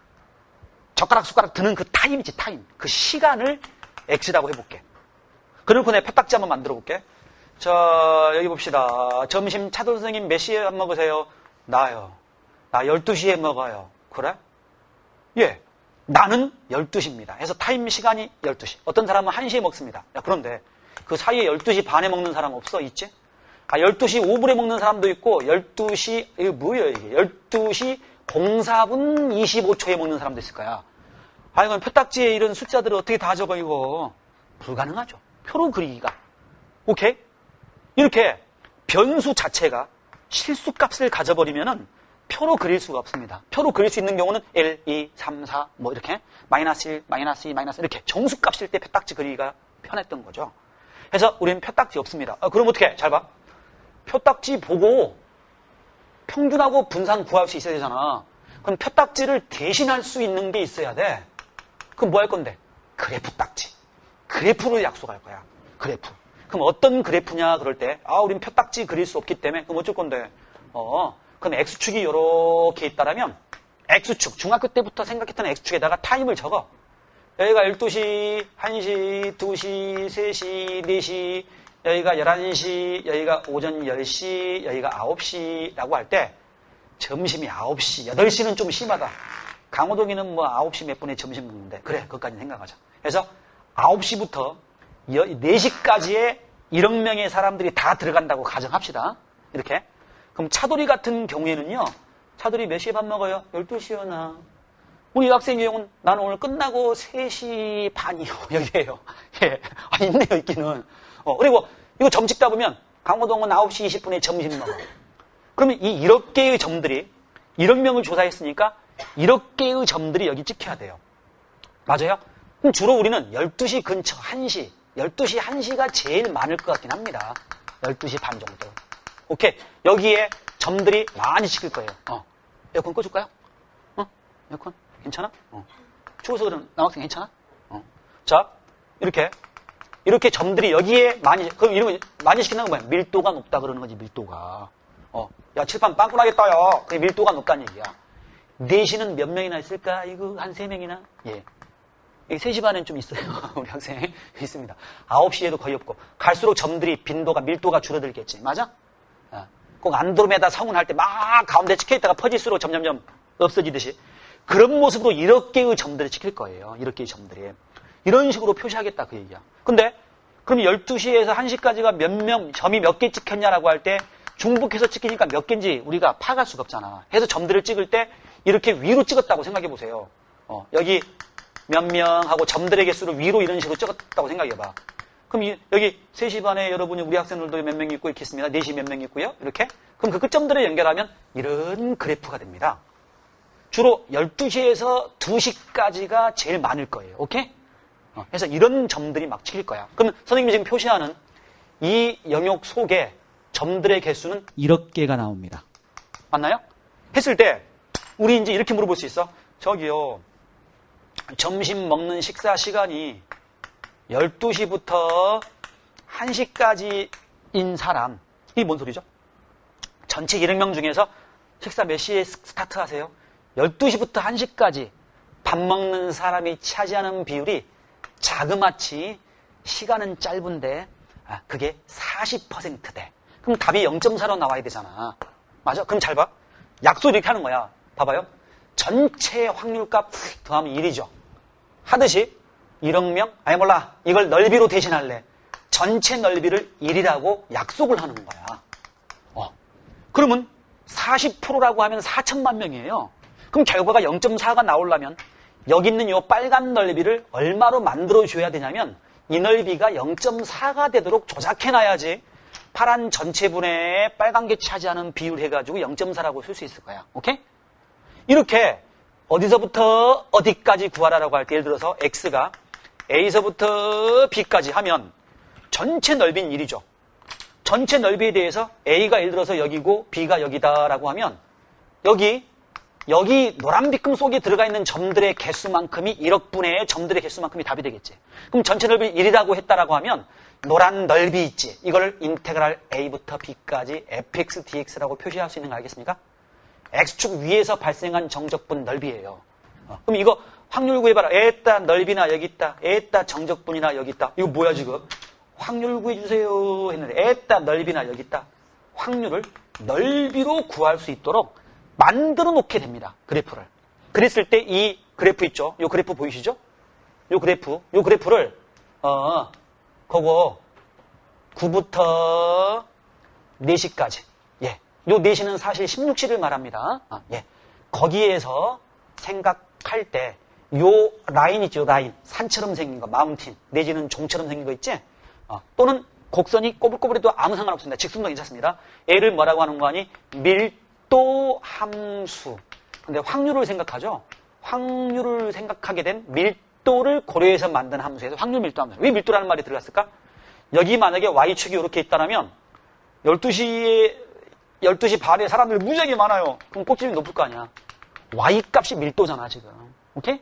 젓가락 숟가락 드는 그 타임이지, 타임. 그 시간을 x라고 해볼게. 그래놓고 내 표딱지 한번 만들어 볼게. 자, 여기 봅시다. 점심 차도 선생님 몇 시에 먹으세요? 나요. 나 12시에 먹어요. 그래? 예. 나는 12시입니다. 해서 타임 시간이 12시. 어떤 사람은 1시에 먹습니다. 야, 그런데 그 사이에 12시 반에 먹는 사람 없어? 있지? 12시 5분에 먹는 사람도 있고, 12시, 이게 뭐예요, 이게? 12시 04분 25초에 먹는 사람도 있을 거야. 이건 표딱지에 이런 숫자들을 어떻게 다 적어, 이거? 불가능하죠. 표로 그리기가. 오케이? 이렇게 변수 자체가 실수값을 가져버리면은 표로 그릴 수가 없습니다. 표로 그릴 수 있는 경우는 1, 2, 3, 4, 뭐 이렇게 마이너스 1, 마이너스 2, 마이너스 이렇게 정수값일 때 표딱지 그리기가 편했던 거죠. 그래서 우리는 표딱지 없습니다. 그럼 어떻게? 잘 봐. 표딱지 보고 평균하고 분산 구할 수 있어야 되잖아. 그럼 표딱지를 대신할 수 있는 게 있어야 돼. 그럼 뭐 할 건데? 그래프 딱지. 그래프로 약속할 거야. 그래프. 그럼 어떤 그래프냐 그럴 때 우린 표딱지 그릴 수 없기 때문에 그럼 어쩔 건데? 그럼 X축이 이렇게 있다라면 X축, 중학교 때부터 생각했던 X축에다가 타임을 적어. 여기가 12시, 1시, 2시, 3시, 4시, 여기가 11시, 여기가 오전 10시, 여기가 9시라고 할 때 점심이 9시, 8시는 좀 심하다. 강호동이는 뭐 9시 몇 분에 점심 먹는데 그래, 그것까지 생각하자. 그래서 9시부터 4시까지의 1억 명의 사람들이 다 들어간다고 가정합시다. 이렇게. 그럼 차돌이 같은 경우에는요. 차돌이 몇 시에 밥 먹어요? 12시요, 나. 우리 학생의 경우는 나는 오늘 끝나고 3시 반이요. 여기에요. 예. 있네요, 있기는. 그리고 이거 점 찍다 보면 강호동은 9시 20분에 점심 먹어. 그러면 이 1억 개의 점들이 1억 명을 조사했으니까 1억 개의 점들이 여기 찍혀야 돼요. 맞아요? 그럼 주로 우리는 12시 근처 1시, 12시 1시가 제일 많을 것 같긴 합니다. 12시 반 정도. 오케이. 여기에 점들이 많이 찍힐 거예요. 에어컨 꺼줄까요? 에어컨? 괜찮아? 추워서 그런 남학생 괜찮아? 자, 이렇게 점들이 여기에 그럼 이런 거 많이 시키는 건 뭐야? 밀도가 높다 그러는 거지, 밀도가. 야, 칠판 빵꾸 나겠다, 야. 그게 밀도가 높다는 얘기야. 4시는 몇 명이나 있을까? 이거 한 3명이나? 예. 3시 반엔 좀 있어요. 우리 학생. 있습니다. 9시에도 거의 없고. 갈수록 점들이 밀도가 줄어들겠지. 맞아? 꼭 안드로메다 성운 할 때 막 가운데 찍혀있다가 퍼질수록 점점점 없어지듯이. 그런 모습으로 1억 개의 점들이 찍힐 거예요. 1억 개의 점들이. 이런 식으로 표시하겠다, 그 얘기야. 근데, 그럼 12시에서 1시까지가 점이 몇 개 찍혔냐라고 할 때, 중복해서 찍히니까 몇 개인지 우리가 파악할 수가 없잖아. 해서 점들을 찍을 때, 이렇게 위로 찍었다고 생각해 보세요. 여기 몇 명하고 점들의 개수를 위로 이런 식으로 찍었다고 생각해 봐. 그럼 여기 3시 반에 여러분이 우리 학생들도 몇 명 있고 이렇게 있습니다. 4시 몇 명 있고요. 이렇게. 그럼 그 끝점들을 연결하면 이런 그래프가 됩니다. 주로 12시에서 2시까지가 제일 많을 거예요. 오케이? 그래서 이런 점들이 막 찍힐 거야. 그러면 선생님이 지금 표시하는 이 영역 속에 점들의 개수는 1억 개가 나옵니다. 맞나요? 했을 때 우리 이제 이렇게 물어볼 수 있어. 저기요. 점심 먹는 식사 시간이 12시부터 1시까지인 사람. 이게 뭔 소리죠? 전체 1억 명 중에서 식사 몇 시에 스타트 하세요? 12시부터 1시까지 밥 먹는 사람이 차지하는 비율이 자그마치 시간은 짧은데 그게 40%대. 그럼 답이 0.4로 나와야 되잖아. 맞아? 그럼 잘 봐. 약속 이렇게 하는 거야. 봐봐요. 전체 확률값 더하면 1이죠. 하듯이 1억 명? 아니 몰라. 이걸 넓이로 대신할래. 전체 넓이를 1이라고 약속을 하는 거야. 그러면 40%라고 하면 4천만 명이에요. 그럼 결과가 0.4가 나오려면 여기 있는 이 빨간 넓이를 얼마로 만들어줘야 되냐면 이 넓이가 0.4가 되도록 조작해놔야지 파란 전체분의 빨간 게 차지하는 비율 해가지고 0.4라고 쓸 수 있을 거야. 오케이? 이렇게 어디서부터 어디까지 구하라라고 할 때 예를 들어서 X가 A서부터 B까지 하면 전체 넓이는 1이죠. 전체 넓이에 대해서 A가 예를 들어서 여기고 B가 여기다라고 하면 여기 노란 빗금 속에 들어가 있는 점들의 개수만큼이 1억 분의 점들의 개수만큼이 답이 되겠지. 그럼 전체 넓이 1이라고 했다라고 하면 노란 넓이 있지. 이걸 인테그랄 A부터 B까지 fx dx라고 표시할 수 있는 거 알겠습니까? X축 위에서 발생한 정적분 넓이에요. 그럼 이거 확률 구해봐라. 에따 넓이나 여기 있다. 에따 정적분이나 여기 있다. 이거 뭐야 지금? 확률 구해주세요 했는데 에따 넓이나 여기 있다. 확률을 넓이로 구할 수 있도록 만들어 놓게 됩니다. 그래프를. 그랬을 때 이 그래프 있죠? 요 그래프 보이시죠? 요 그래프를, 그거 9부터 4시까지. 예. 요 4시는 사실 16시를 말합니다. 예. 거기에서 생각할 때, 요 라인 있죠, 라인. 산처럼 생긴 거, 마운틴. 내지는 종처럼 생긴 거 있지? 또는 곡선이 꼬불꼬불해도 아무 상관없습니다. 직선도 괜찮습니다. 얘를 뭐라고 하는 거 아니? 밀도 함수. 근데 확률을 생각하죠? 확률을 생각하게 된 밀도를 고려해서 만든 함수에서 확률 밀도 함수. 왜 밀도라는 말이 들어갔을까? 여기 만약에 Y축이 이렇게 있다면 12시 반에 사람들 무지하게 많아요. 그럼 꼭지점이 높을 거 아니야. Y 값이 밀도잖아, 지금. 오케이?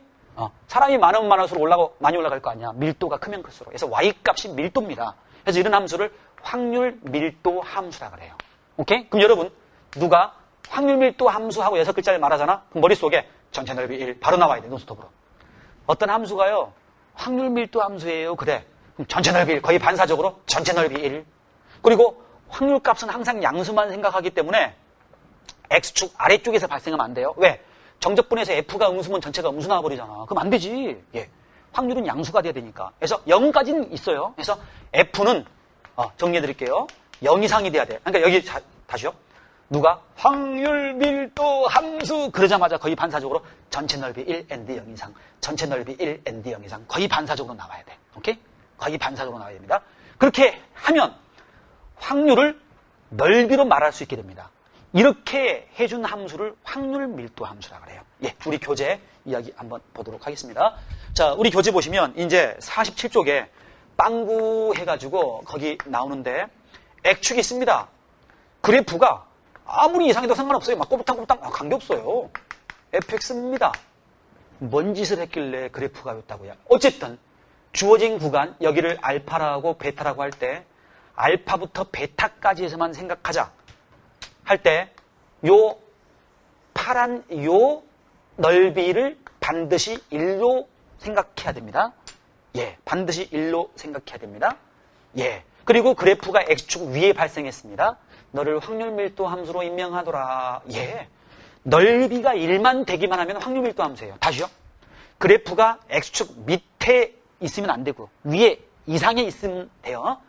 사람이 많으면 많을수록 많이 올라갈 거 아니야. 밀도가 크면 클수록. 그래서 Y 값이 밀도입니다. 그래서 이런 함수를 확률 밀도 함수라 그래요. 오케이? 그럼 여러분, 누가 확률 밀도 함수하고 6글자를 말하잖아? 그럼 머릿속에 전체 넓이 1 바로 나와야 돼, 논스톱으로. 어떤 함수가요, 확률 밀도 함수예요. 그래. 그럼 전체 넓이 1, 거의 반사적으로 전체 넓이 1. 그리고 확률 값은 항상 양수만 생각하기 때문에 X축 아래쪽에서 발생하면 안 돼요. 왜? 정적분에서 F가 음수면 전체가 음수 나와버리잖아. 그럼 안 되지. 예. 확률은 양수가 돼야 되니까. 그래서 0까지는 있어요. 그래서 F는, 정리해드릴게요. 0 이상이 돼야 돼. 그러니까 여기, 다시요. 누가 확률 밀도 함수 그러자마자 거의 반사적으로 전체 넓이 1 and 0 이상, 전체 넓이 1 and 0 이상 거의 반사적으로 나와야 돼. 오케이? 거의 반사적으로 나와야 됩니다. 그렇게 하면 확률을 넓이로 말할 수 있게 됩니다. 이렇게 해준 함수를 확률 밀도 함수라 그래요. 예, 우리 교재 이야기 한번 보도록 하겠습니다. 자, 우리 교재 보시면 이제 47쪽에 빵구 해가지고 거기 나오는데 X축이 있습니다. 그래프가 아무리 이상해도 상관없어요. 막 꼬부탕꼬부탕 관계없어요. fx입니다. 뭔 짓을 했길래 그래프가 였다고요? 어쨌든 주어진 구간 여기를 알파라고 베타라고 할 때 알파부터 베타까지에서만 생각하자 할 때 요 파란 요 넓이를 반드시 1로 생각해야 됩니다. 예, 반드시 1로 생각해야 됩니다. 예, 그리고 그래프가 X축 위에 발생했습니다. 너를 확률 밀도 함수로 임명하더라. 예, 넓이가 1만 되기만 하면 확률 밀도 함수예요. 다시요. 그래프가 X축 밑에 있으면 안 되고 위에 이상에 있으면 돼요.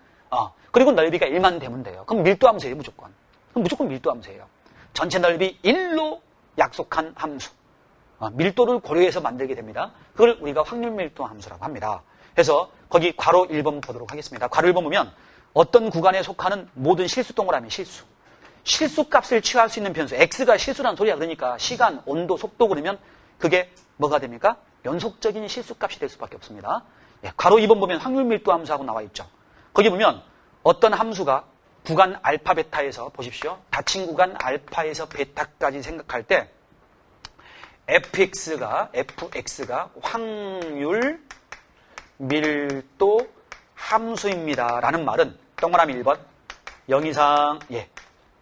그리고 넓이가 1만 되면 돼요. 그럼 밀도 함수예요, 무조건. 그럼 무조건 밀도 함수예요. 전체 넓이 1로 약속한 함수. 밀도를 고려해서 만들게 됩니다. 그걸 우리가 확률 밀도 함수라고 합니다. 그래서 거기 괄호 1번 보도록 하겠습니다. 괄호 1번 보면 어떤 구간에 속하는 모든 실수 동그라미 실수. 실수 값을 취할 수 있는 변수. X가 실수란 소리야. 그러니까 시간, 온도, 속도 그러면 그게 뭐가 됩니까? 연속적인 실수 값이 될 수밖에 없습니다. 예, 괄호 2번 보면 확률 밀도 함수하고 나와 있죠. 거기 보면 어떤 함수가 구간 알파 베타에서 보십시오. 닫힌 구간 알파에서 베타까지 생각할 때 fx가 확률 밀도 함수입니다. 라는 말은 동그라미 1번 0 이상, 예,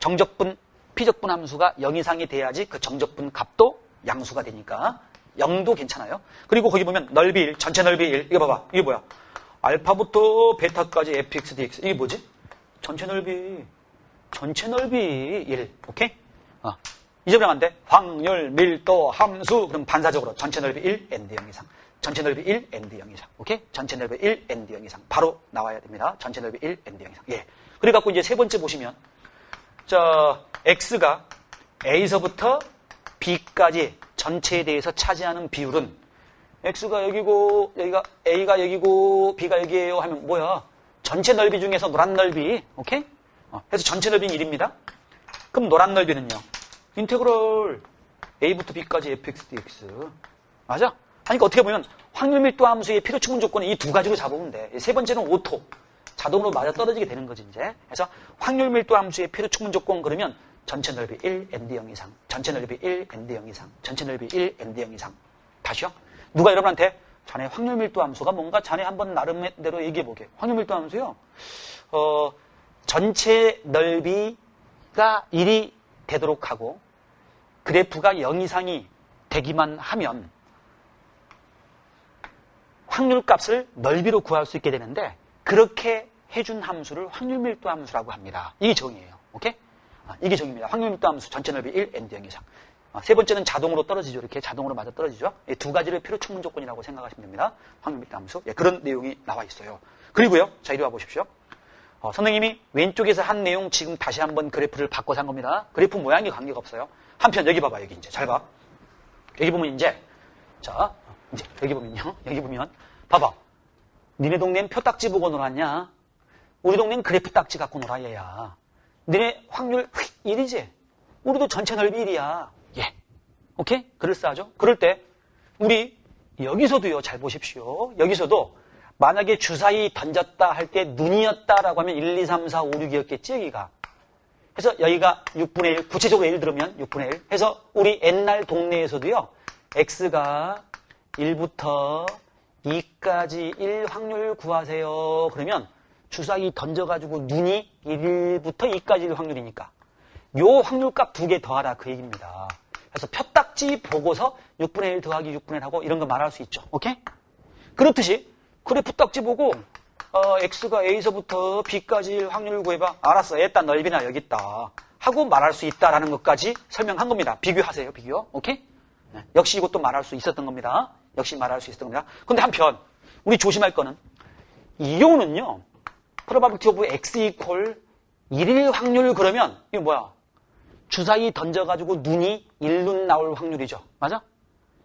정적분, 피적분 함수가 0 이상이 돼야지 그 정적분 값도 양수가 되니까 0도 괜찮아요. 그리고 거기 보면 넓이 1, 전체 넓이 1. 이거 봐봐. 이게 뭐야? 알파부터 베타까지 fx, dx. 이게 뭐지? 전체 넓이 1. 오케이? 잊어버리면 안 돼. 확률, 밀도, 함수. 그럼 반사적으로 전체 넓이 1, and 0 이상. 전체 넓이 1, and 0 이상. 오케이? 전체 넓이 1, and 0 이상. 바로 나와야 됩니다. 전체 넓이 1, and 0 이상. 예. 그래갖고 이제 세 번째 보시면, x가 a서부터 b까지 전체에 대해서 차지하는 비율은 x가 여기고, 여기가 a가 여기고, b가 여기에요 하면 뭐야? 전체 넓이 중에서 노란 넓이, 오케이? 그래서 전체 넓이는 1입니다. 그럼 노란 넓이는요? 인테그럴 a부터 b까지 fx dx. 맞아? 그러니까 어떻게 보면 확률 밀도 함수의 필요 충분 조건은 이 두 가지로 잡으면 돼. 세 번째는 오토. 자동으로 맞아 떨어지게 되는 거지, 이제. 그래서 확률 밀도 함수의 필요 충분 조건 그러면 전체 넓이 1, and 0 이상. 전체 넓이 1, and 0 이상. 전체 넓이 1, and 0 이상. 다시요? 누가 여러분한테 자네 확률 밀도 함수가 뭔가 자네 한번 나름대로 얘기해 보게. 확률 밀도 함수요. 전체 넓이가 1이 되도록 하고 그래프가 0 이상이 되기만 하면 확률 값을 넓이로 구할 수 있게 되는데 그렇게 해준 함수를 확률 밀도 함수라고 합니다. 이게 정의예요. 오케이? 이게 정의입니다. 확률 밀도 함수 전체 넓이 1, and 0 이상. 세 번째는 자동으로 떨어지죠. 이렇게 자동으로 맞아 떨어지죠. 이 두 가지를 필요 충분 조건이라고 생각하시면 됩니다. 확률 함수. 예, 그런 내용이 나와 있어요. 그리고요. 자, 이리 와 보십시오. 선생님이 왼쪽에서 한 내용 지금 다시 한번 그래프를 바꿔서 한 겁니다. 그래프 모양이 관계가 없어요. 한편 여기 봐봐. 여기 이제 잘 봐. 여기 보면 이제 자, 이제 여기 보면요. 여기 보면 봐봐. 니네 동네는 표딱지 보고 놀았냐? 우리 동네는 그래프 딱지 갖고 놀아 얘야. 니네 확률 1이지? 우리도 전체 넓이 1이야. 예. 오케이? 그럴싸하죠? 그럴 때 우리 여기서도요. 잘 보십시오. 여기서도 만약에 주사위 던졌다 할 때 눈이었다라고 하면 1, 2, 3, 4, 5, 6이었겠지 여기가. 그래서 여기가 6분의 1, 구체적으로 예를 들면 6분의 1 해서 우리 옛날 동네에서도요. x가 1부터 2까지 1 확률 구하세요. 그러면 주사위 던져가지고 눈이 1부터 2까지 1 확률이니까 요 확률값 2개 더하라 그 얘기입니다. 그래서 표딱지 보고서 6분의 1 더하기 6분의 1 하고 이런 거 말할 수 있죠. 오케이? 그렇듯이 그래프 딱지 보고 x가 a서부터 b까지 1 확률 구해봐. 알았어. 일단 넓이나 여기 있다. 하고 말할 수 있다라는 것까지 설명한 겁니다. 비교하세요. 비교. 오케이? 네. 역시 이것도 말할 수 있었던 겁니다. 역시 말할 수 있었던 겁니다. 근데 한편 우리 조심할 거는 이 경우는요. probability of x equal 1일 확률 그러면 이거 뭐야? 주사위 던져가지고 눈이 1눈 나올 확률이죠. 맞아?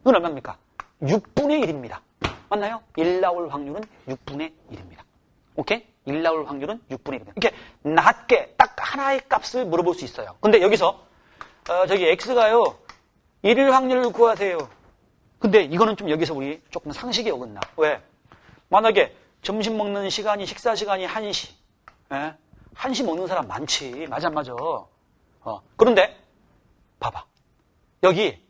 이건 얼마입니까? 6분의 1입니다. 맞나요? 1 나올 확률은 6분의 1입니다. 오케이? 1 나올 확률은 6분의 1입니다. 이렇게 낮게 딱 하나의 값을 물어볼 수 있어요. 근데 여기서 저기 x가요. 1일 확률을 구하세요. 근데 이거는 좀 여기서 우리 조금 상식이 어긋나. 왜? 만약에 점심 먹는 시간이 식사 시간이 1시. 예? 1시 먹는 사람 많지. 맞아 안 맞아. 그런데 봐봐. 여기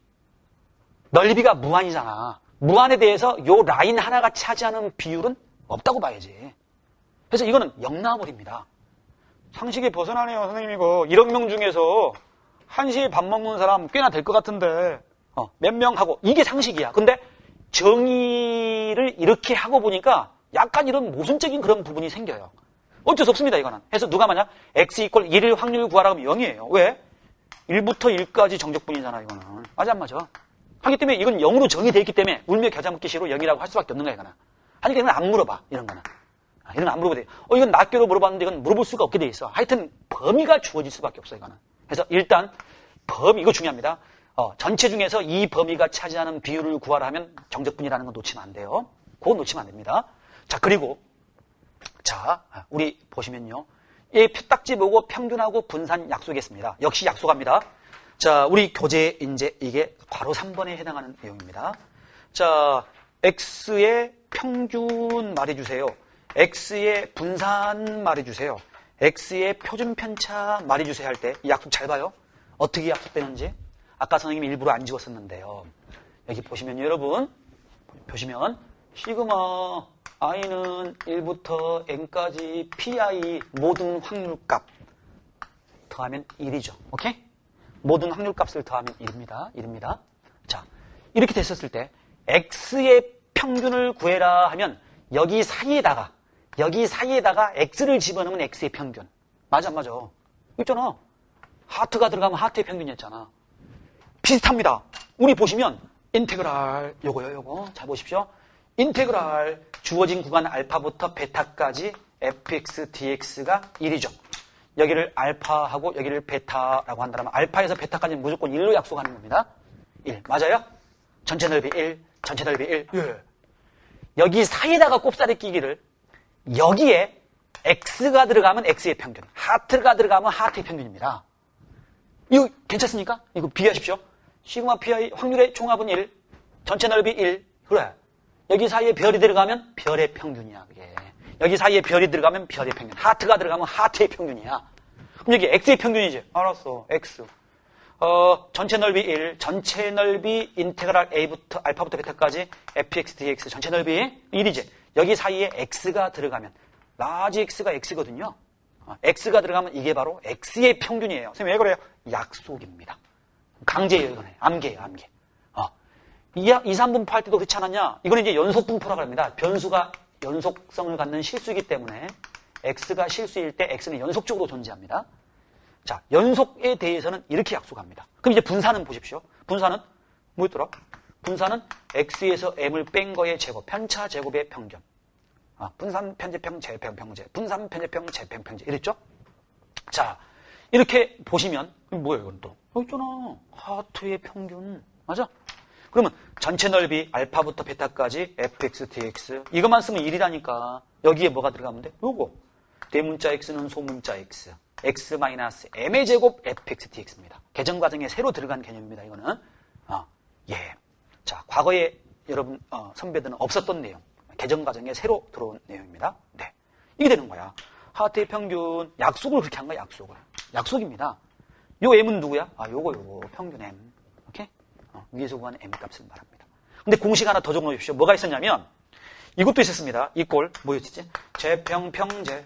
넓이가 무한이잖아. 무한에 대해서 요 라인 하나가 차지하는 비율은 없다고 봐야지. 그래서 이거는 0 나와버립니다. 상식이 벗어나네요. 선생님 이거 1억 명 중에서 1시에 밥 먹는 사람 꽤나 될 것 같은데 몇 명 하고 이게 상식이야. 근데 정의를 이렇게 하고 보니까 약간 이런 모순적인 그런 부분이 생겨요. 어쩔 수 없습니다. 이거는. 해서 누가 만약 x 이퀄 1일 확률 구하라 하면 0이에요. 왜? 1부터 1까지 정적분이잖아. 이거는. 맞아 안 맞아? 하기 때문에 이건 0으로 정의되어 있기 때문에 울며 겨자 먹기 싫어 0이라고 할 수밖에 없는 거야. 이거는. 하니까 이건 안 물어봐. 이런 거는. 이건 안 물어봐도 돼. 이건 낱개로 물어봤는데 이건 물어볼 수가 없게 돼 있어. 하여튼 범위가 주어질 수밖에 없어. 이거는. 그래서 일단 범위 이거 중요합니다. 전체 중에서 이 범위가 차지하는 비율을 구하라 하면 정적분이라는 건 놓치면 안 돼요. 그거 놓치면 안 됩니다. 자, 그리고 자, 우리 보시면요. 이 표딱지 보고 평균하고 분산 약속했습니다. 역시 약속합니다. 자, 우리 교재 이제 이게 괄호 3번에 해당하는 내용입니다. 자, x의 평균 말해주세요. x의 분산 말해주세요. x의 표준 편차 말해주세요 할 때 이 약속 잘 봐요. 어떻게 약속되는지. 아까 선생님이 일부러 안 지웠었는데요. 여기 보시면요, 여러분. 보시면 시그마 i는 1부터 n까지 pi 모든 확률값 더하면 1이죠. 오케이? 모든 확률값을 더하면 1입니다. 자, 이렇게 됐었을 때 x의 평균을 구해라 하면 여기 사이에다가 x를 집어넣으면 x의 평균. 맞아 안 맞아? 있잖아. 하트가 들어가면 하트의 평균이었잖아. 비슷합니다. 우리 보시면 인테그랄 요거 잘 보십시오. 인테그랄 주어진 구간 알파부터 베타까지 fx dx가 1이죠. 여기를 알파하고 여기를 베타라고 한다면 알파에서 베타까지는 무조건 1로 약속하는 겁니다. 1 맞아요? 전체 넓이 1, 전체 넓이 1. 예. 여기 사이에다가 꼽사리 끼기를 여기에 x가 들어가면 x의 평균, 하트가 들어가면 하트의 평균입니다. 이거 괜찮습니까? 이거 비교하십시오. 시그마 pi 확률의 총합은 1, 전체 넓이 1. 그래. 여기 사이에 별이 들어가면 별의 평균이야. 그게. 여기 사이에 별이 들어가면 별의 평균. 하트가 들어가면 하트의 평균이야. 그럼 여기 x의 평균이지. 알았어. x. 전체 넓이 1, 전체 넓이 인테그랄 a부터 알파부터 베타까지 fx dx 전체 넓이 1이지. 여기 사이에 x가 들어가면 라지 x가 x거든요. x가 들어가면 이게 바로 x의 평균이에요. 선생님 왜 그래요? 약속입니다. 강제예요. 이거는. 암기예요. 암기. 2, 3분포 할 때도 그렇지 않았냐? 이거는 이제 연속분포라고 합니다. 변수가 연속성을 갖는 실수이기 때문에 x가 실수일 때 x는 연속적으로 존재합니다. 자, 연속에 대해서는 이렇게 약속합니다. 그럼 이제 분산은 보십시오. 분사는 뭐였더라? 분사는 x에서 m을 뺀 거의 제곱, 편차 제곱의 평균. 분산 편제평 재평 평제, 분산 편제평 재평 평제 이랬죠? 자, 이렇게 보시면 뭐예요, 이건 또? 여기 있잖아. 하트의 평균. 맞아? 그러면 전체 넓이 알파부터 베타까지 fx, dx 이것만 쓰면 1이라니까 여기에 뭐가 들어가면 돼? 요거. 대문자 x는 소문자 x. x-m의 제곱 fx, dx입니다. 계정 과정에 새로 들어간 개념입니다, 이거는. 예. 자, 과거에 여러분, 선배들은 없었던 내용. 계정 과정에 새로 들어온 내용입니다. 네. 이게 되는 거야. 하트의 평균, 약속을 그렇게 한 거야, 약속을. 약속입니다. 요 m은 누구야? 요거, 평균 m. 오케이? 위에서 구한 m 값을 말합니다. 근데 공식 하나 더 적어 놓으십시오. 뭐가 있었냐면, 이것도 있었습니다. 이 꼴, 뭐였지? 재평평제.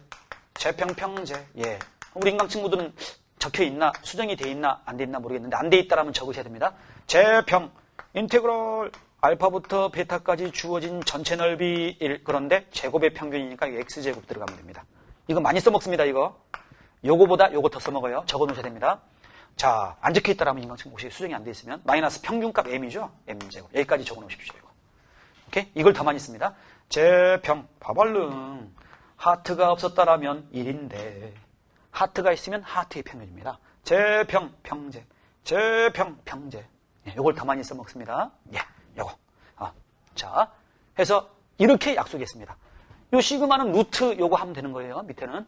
예. 우리 인강 친구들은 적혀 있나, 수정이 돼 있나, 안 돼 있나 모르겠는데, 안 돼 있다라면 적으셔야 됩니다. 재평, 인테그럴, 알파부터 베타까지 주어진 전체 넓이 1. 그런데 제곱의 평균이니까 x제곱 들어가면 됩니다. 이거 많이 써먹습니다, 이거. 요거보다 요거 더 써먹어요. 적어 놓으셔야 됩니다. 자, 안 적혀 있다라면 인강친구 혹시 수정이 안 돼 있으면 마이너스 평균값 m이죠? m제곱. 여기까지 적어 놓으십시오, 이거. 오케이? 이걸 더 많이 씁니다. 재평, 바발릉. 하트가 없었다라면 1인데, 하트가 있으면 하트의 평균입니다. 재평, 평제. 재평, 평제. 예, 요걸 더 많이 써먹습니다. 예. 요거. 자, 해서 이렇게 약속했습니다. 요 시그마는 루트 요거 하면 되는 거예요. 밑에는.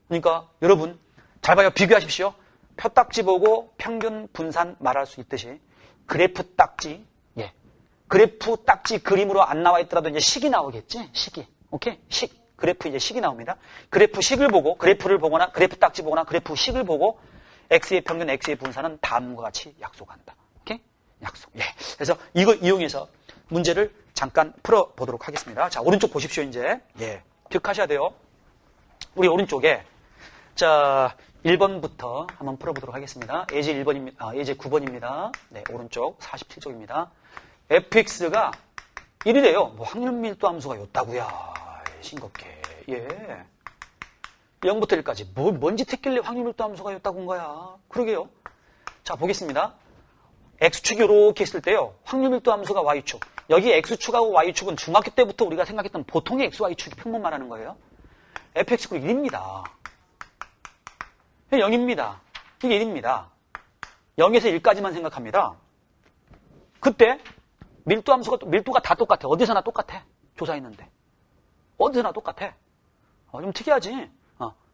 그러니까 여러분 잘 봐요. 비교하십시오. 표 딱지 보고 평균 분산 말할 수 있듯이 그래프 딱지, 예. 그래프 딱지 그림으로 안 나와 있더라도 이제 식이 나오겠지? 식이. 오케이? 식. 그래프 이제 식이 나옵니다. 그래프 식을 보고, 그래프를 보거나, 그래프 딱지 보거나, 그래프 식을 보고, x의 평균, x의 분산은 다음과 같이 약속한다. 오케이? 약속. 예. 그래서 이걸 이용해서 문제를 잠깐 풀어보도록 하겠습니다. 자, 오른쪽 보십시오, 이제. 예. 기억하셔야 돼요. 우리 오른쪽에, 자, 1번부터 한번 풀어보도록 하겠습니다. 예제 1번입니다. 예제 9번입니다. 네, 오른쪽 47쪽입니다. fx가 1이래요. 뭐 확률 밀도 함수가 였다고요. 싱겁게. 예. 0부터 1까지. 뭔지 택길래 확률 밀도 함수가 였다고 한 거야. 그러게요. 자, 보겠습니다. x축이 이렇게 있을 때요. 확률 밀도 함수가 y축. 여기 x축하고 y축은 중학교 때부터 우리가 생각했던 보통의 x, y축이 평면 말하는 거예요. fx가 1입니다. 0입니다. 이게 1입니다. 0에서 1까지만 생각합니다. 그때 밀도가 다 똑같아. 어디서나 똑같아. 조사했는데. 어디서나 똑같아. 좀 특이하지?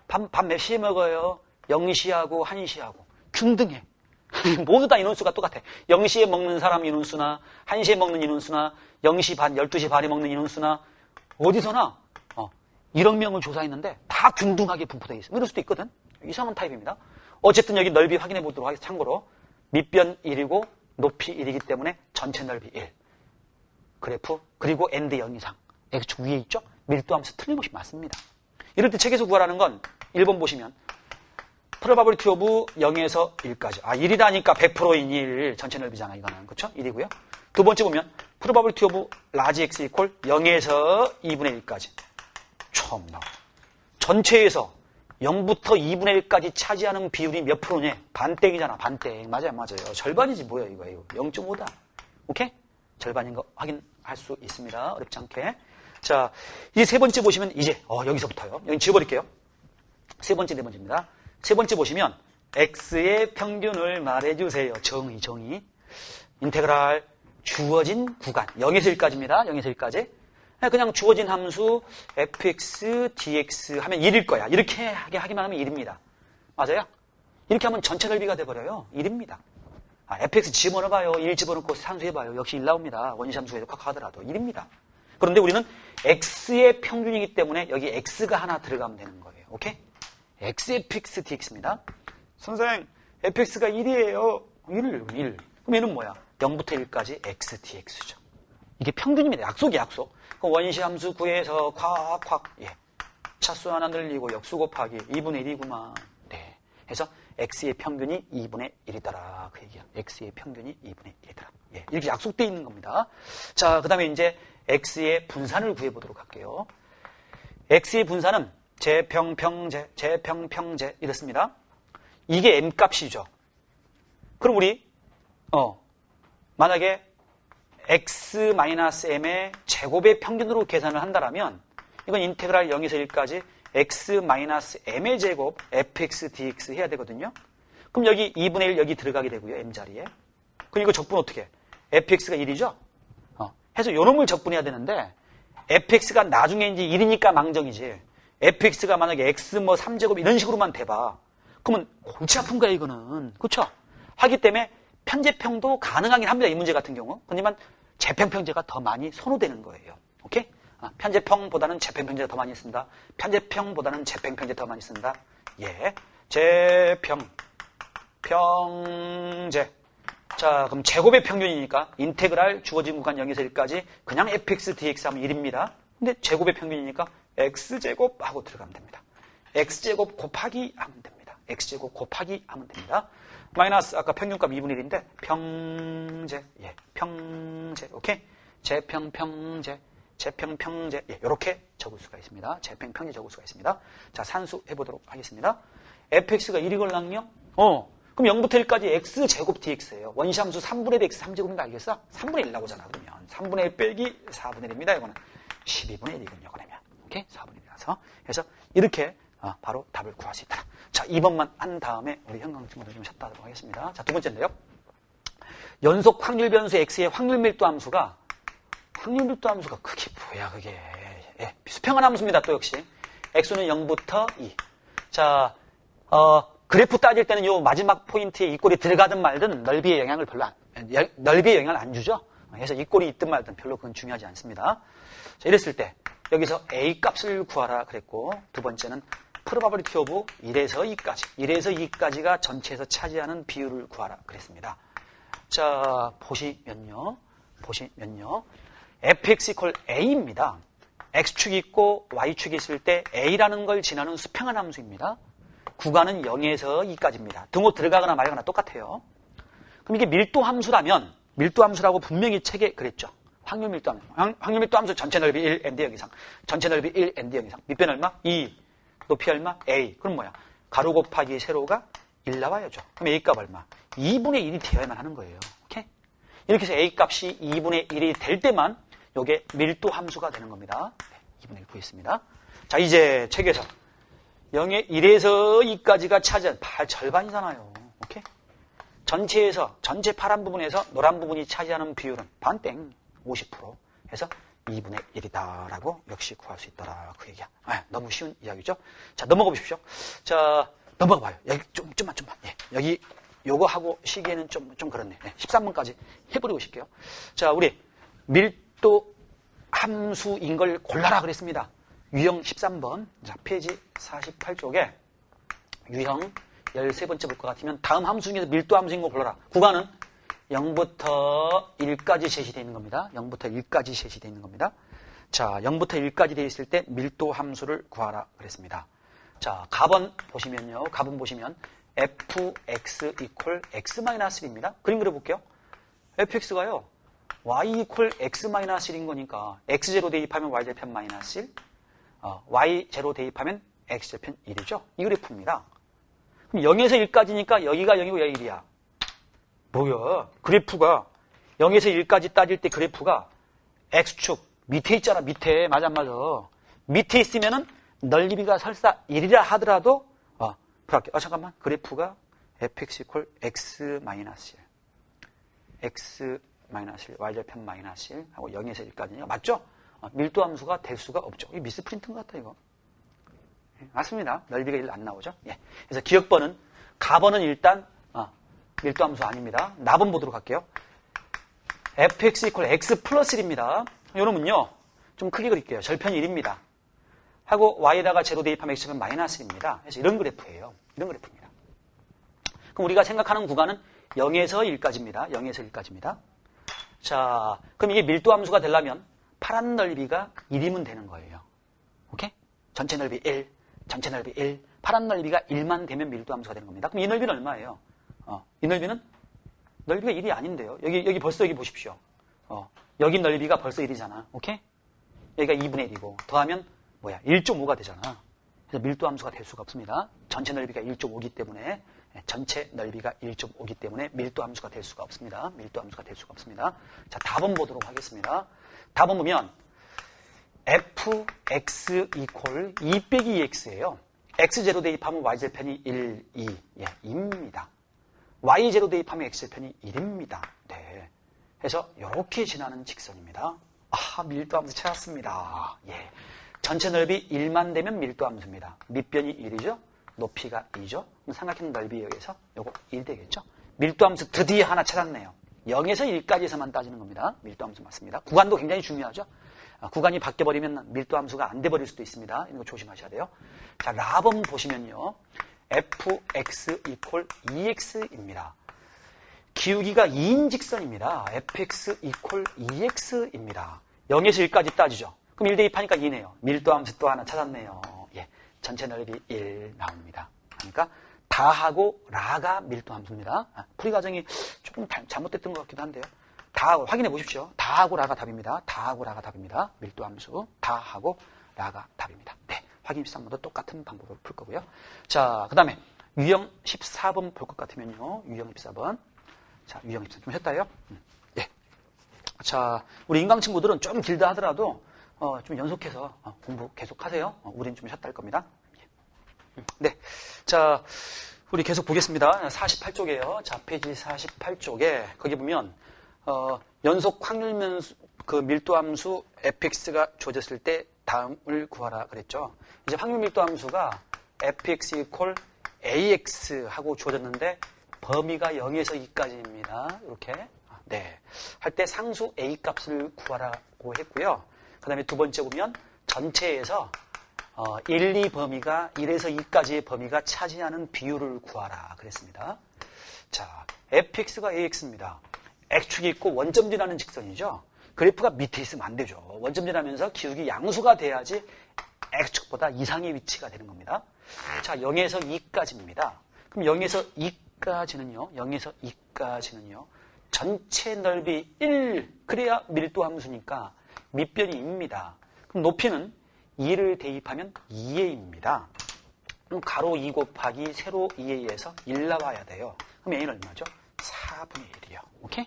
밥 몇 시에 먹어요? 0시하고 1시하고. 균등해. 모두 다 인원수가 똑같아. 0시에 먹는 사람 인원수나 1시에 먹는 인원수나 0시 반, 12시 반에 먹는 인원수나 어디서나 1억 명을 조사했는데 다 균등하게 분포되어 있어. 이럴 수도 있거든. 이상한 타입입니다. 어쨌든 여기 넓이 확인해 보도록 하겠습니다. 참고로 밑변 1이고 높이 1이기 때문에 전체 넓이 1. 그래프 그리고 n대 0 이상. x축 위에 있죠? 밀도함수 틀림없이 맞습니다. 이럴 때 책에서 구하라는 건 1번 보시면 probability of 0에서 1까지. 1이다니까 100%인 1 전체 넓이잖아 이거는. 그렇죠? 1이고요. 두 번째 보면 probability of large x equal 0에서 2분의 1까지. 참나. 전체에서 0부터 2분의 1까지 차지하는 비율이 몇 프로냐? 반땡이잖아. 반땡. 맞아요. 절반이지 뭐야 이거. 0.5다. 오케이? 절반인 거 확인할 수 있습니다. 어렵지 않게. 자, 이 세 번째 보시면 이제 여기서부터요. 여기 지워버릴게요. 세 번째, 네 번째입니다. 세 번째 보시면 x의 평균을 말해주세요. 정의. 인테그랄 주어진 구간 0에서 1까지입니다. 0에서 1까지. 그냥 주어진 함수 fx, dx 하면 1일 거야. 이렇게 하기만 하면 1입니다. 맞아요? 이렇게 하면 전체 넓이가 돼버려요. 1입니다. fx 집어넣어봐요. 1 집어넣고 산수해봐요. 역시 1 나옵니다. 원시함수에서 꽉 하더라도 1입니다. 그런데 우리는 x의 평균이기 때문에 여기 x가 하나 들어가면 되는 거예요. 오케이? xfx, dx입니다. 선생, fx가 1이에요. 1. 그럼 얘는 뭐야? 0부터 1까지 x, dx죠. 이게 평균입니다. 약속이 약속. 그럼 원시함수 구해서 콱콱. 예. 차수 하나 늘리고 역수 곱하기 2분의 1이구만. 네. 해서 x의 평균이 2분의 1이더라. 그 얘기야. x의 평균이 2분의 1이더라. 예. 이렇게 약속되어 있는 겁니다. 자, 그 다음에 이제 x의 분산을 구해보도록 할게요. x의 분산은 재평평제 이렇습니다. 이게 m값이죠. 그럼 우리 만약에 x-m의 제곱의 평균으로 계산을 한다면 이건 인테그랄 0에서 1까지 x-m의 제곱 fx dx 해야 되거든요. 그럼 여기 2분의 1 여기 들어가게 되고요. m 자리에. 그럼 이거 적분 어떻게 해? fx가 1이죠? 해서 요 놈을 적분해야 되는데 fx가 나중에 이제 1이니까 망정이지. fx가 만약에 x 뭐 3제곱 이런 식으로만 돼봐. 그러면 골치 아픈 거야 이거는. 그렇죠? 하기 때문에 편제평도 가능하긴 합니다. 이 문제 같은 경우. 하지만 재평평제가 더 많이 선호되는 거예요. 오케이? 편제평보다는 재평평제가 더 많이 쓴다. 편제평보다는 재평평제 더 많이 쓴다. 예. 재평평제. 자, 그럼 제곱의 평균이니까 인테그랄 주어진 구간 0에서 1까지 그냥 fx dx 하면 1입니다. 근데 제곱의 평균이니까 x제곱 하고 들어가면 됩니다. x제곱 곱하기 하면 됩니다. x제곱 곱하기 하면 됩니다. 마이너스 아까 평균값 2분의 1인데 평제. 예, 평제. 오케이? 재평평제. 재평평제. 예, 이렇게 적을 수가 있습니다. 재평평제 적을 수가 있습니다. 자, 산수 해보도록 하겠습니다. fx가 1이 걸랑요? 그럼 0부터 1까지 x제곱 dx예요. 원시함수 3분의 1 x 3제곱인 거 알겠어? 3분의 1 나오잖아, 그러면. 3분의 1 빼기 4분의 1입니다, 이거는. 12분의 1이군요, 그러면. 오케이? 4분의 1이라서. 그래서 이렇게 바로 답을 구할 수 있다. 자, 2번만 한 다음에 우리 형광등으로 좀 셨다 하도록 하겠습니다. 자, 두 번째인데요. 연속 확률 변수 x의 확률 밀도 함수가 그게 뭐야, 그게. 예, 수평한 함수입니다, 또 역시. x는 0부터 2. 자, 그래프 따질 때는 요 마지막 포인트에 이 꼴이 들어가든 말든 넓이의 영향을 넓이의 영향을 안 주죠. 그래서 이 꼴이 있든 말든 별로 그건 중요하지 않습니다. 자, 이랬을 때 여기서 a 값을 구하라 그랬고 두 번째는 probability of 1에서 2까지 1에서 2까지가 전체에서 차지하는 비율을 구하라 그랬습니다. 자, 보시면요. fx equal a입니다. x축이 있고 y축이 있을 때 a라는 걸 지나는 수평한 함수입니다. 구간은 0에서 2까지입니다. 등호 들어가거나 말거나 똑같아요. 그럼 이게 밀도 함수라면 밀도 함수라고 분명히 책에 그랬죠. 확률 밀도 함수. 확률 밀도 함수 전체 넓이 1 n d 0 이상. 전체 넓이 1 n d 0 이상. 밑변 얼마? 2. 높이 얼마? a. 그럼 뭐야? 가로 곱하기 세로가 1 나와야죠. 그럼 a 값 얼마? 2분의 1이 되어야만 하는 거예요. 오케이? 이렇게 해서 a 값이 2분의 1이 될 때만 이게 밀도 함수가 되는 겁니다. 네, 2분의 1 구했습니다. 자, 이제 책에서 1에서 2까지가 차지한 절반이잖아요. 오케이? 전체 파란 부분에서 노란 부분이 차지하는 비율은 반땡 50% 해서 2분의 1이다라고 역시 구할 수 있더라. 그 얘기야. 너무 쉬운 이야기죠? 자, 넘어가 보십시오. 자, 넘어가 봐요. 여기 좀만. 예, 여기 요거 하고 시기에는 좀 그렇네. 13번까지 해버리고 싶게요. 자, 우리 밀도 함수인 걸 골라라 그랬습니다. 유형 13번, 자, 페이지 48쪽에 유형 13번째 볼 것 같으면 다음 함수 중에서 밀도 함수인 거 골라라. 구간은 0부터 1까지 제시되어 있는 겁니다. 0부터 1까지 제시되어 있는 겁니다. 자, 0부터 1까지 되어 있을 때 밀도 함수를 구하라 그랬습니다. 자, 가번 보시면 fx equal x-1입니다. 그림 그려볼게요. fx가요, y equal x-1인 거니까 x제로 대입하면 y제편 -1, y제로 대입하면 x제편 1이죠. 이 그래프입니다. 그럼 0에서 1까지니까 여기가 0이고 여기 1이야. 뭐야? 그래프가 0에서 1까지 따질 때 그래프가 x축 밑에 있잖아. 밑에. 맞아. 밑에 있으면은 넓이가 설사 1이라 하더라도 잠깐만. 그래프가 fx equal x-1 x-1 y절편 -1 하고 0에서 1까지니까 맞죠? 밀도 함수가 될 수가 없죠. 이 미스프린트인 것 같다 이거. 맞습니다. 넓이가 1 안 나오죠? 예. 그래서 기억번은 가번은 일단 밀도 함수 아닙니다. 나번 보도록 할게요. fx equal x 플러스 1입니다. 요놈은요, 좀 크게 그릴게요. 절편이 1입니다. 하고 y에다가 제로 대입하면 x는 -1입니다. 그래서 이런 그래프예요. 이런 그래프입니다. 그럼 우리가 생각하는 구간은 0에서 1까지입니다. 0에서 1까지입니다. 자, 그럼 이게 밀도 함수가 되려면 파란 넓이가 1이면 되는 거예요. 오케이? 전체 넓이 1, 전체 넓이 1, 파란 넓이가 1만 되면 밀도 함수가 되는 겁니다. 그럼 이 넓이는 얼마예요? 이 넓이는 넓이가 1이 아닌데요. 여기 벌써 여기 보십시오. 여기 넓이가 벌써 1이잖아. 오케이? 여기가 2분의 1이고 더하면 뭐야? 1.5가 되잖아. 그래서 밀도 함수가 될 수가 없습니다. 전체 넓이가 1.5이기 때문에 전체 넓이가 1.5이기 때문에 밀도 함수가 될 수가 없습니다. 밀도 함수가 될 수가 없습니다. 자, 답은 보도록 하겠습니다. 답은 보면 fx 이퀄 2 빼기 2x예요. x제로 대입하면 y제편이 1, 2, 2입니다. y제로 대입하면 x제편이 1입니다. 네. 그래서 이렇게 지나는 직선입니다. 아, 밀도 함수 찾았습니다. 예. 전체 넓이 1만 되면 밀도 함수입니다. 밑변이 1이죠? 높이가 2죠? 그럼 삼각형 넓이에 의해서 요거 1 되겠죠? 밀도 함수 드디어 하나 찾았네요. 0에서 1까지에서만 따지는 겁니다. 밀도 함수 맞습니다. 구간도 굉장히 중요하죠? 구간이 바뀌어버리면 밀도 함수가 안 돼버릴 수도 있습니다. 이런 거 조심하셔야 돼요. 자, 라번 보시면요. fx 이퀄 2x입니다. 기울기가 2인 직선입니다. fx 이퀄 2x입니다. 0에서 1까지 따지죠. 그럼 1 대입하니까 2네요. 밀도 함수 또 하나 찾았네요. 예, 전체 넓이 1 나옵니다. 그러니까 다하고 라가 밀도 함수입니다. 풀이 과정이 조금 잘못됐던 것 같기도 한데요. 다하고 확인해 보십시오. 다하고 라가 답입니다. 다하고 라가 답입니다. 밀도 함수 다하고 라가 답입니다. 네, 확인 13번도 똑같은 방법으로 풀 거고요. 자, 그 다음에 유형 14번 볼 것 같으면요. 유형 14번. 자, 유형 14번 좀 했다요? 예. 자, 우리 인강 친구들은 좀 길다 하더라도 좀 연속해서 공부 계속하세요. 우리는 좀 쉬었다 할 겁니다. 네, 자, 우리 계속 보겠습니다. 48쪽이에요. 자, 페이지 48쪽에 거기 보면 연속 확률 그 밀도함수 fx가 주어졌을 때 다음을 구하라 그랬죠. 이제 확률 밀도함수가 fx 이퀄 ax 하고 주어졌는데 범위가 0에서 2까지입니다. 이렇게 네, 할 때 상수 a 값을 구하라고 했고요. 그 다음에 두 번째 보면 전체에서 1, 2 범위가 1에서 2까지의 범위가 차지하는 비율을 구하라 그랬습니다. 자, fx가 ax입니다. x축이 있고 원점지라는 직선이죠. 그래프가 밑에 있으면 안 되죠. 원점지라면서 기울기 양수가 돼야지 x축보다 이상의 위치가 되는 겁니다. 자, 0에서 2까지입니다. 그럼 0에서 2까지는요. 0에서 2까지는요. 전체 넓이 1, 그래야 밀도 함수니까 밑변이 2입니다. 그럼 높이는 2를 대입하면 2a입니다. 그럼 가로 2 곱하기 세로 2a에서 1 나와야 돼요. 그럼 a는 얼마죠? 4분의 1이요. 오케이?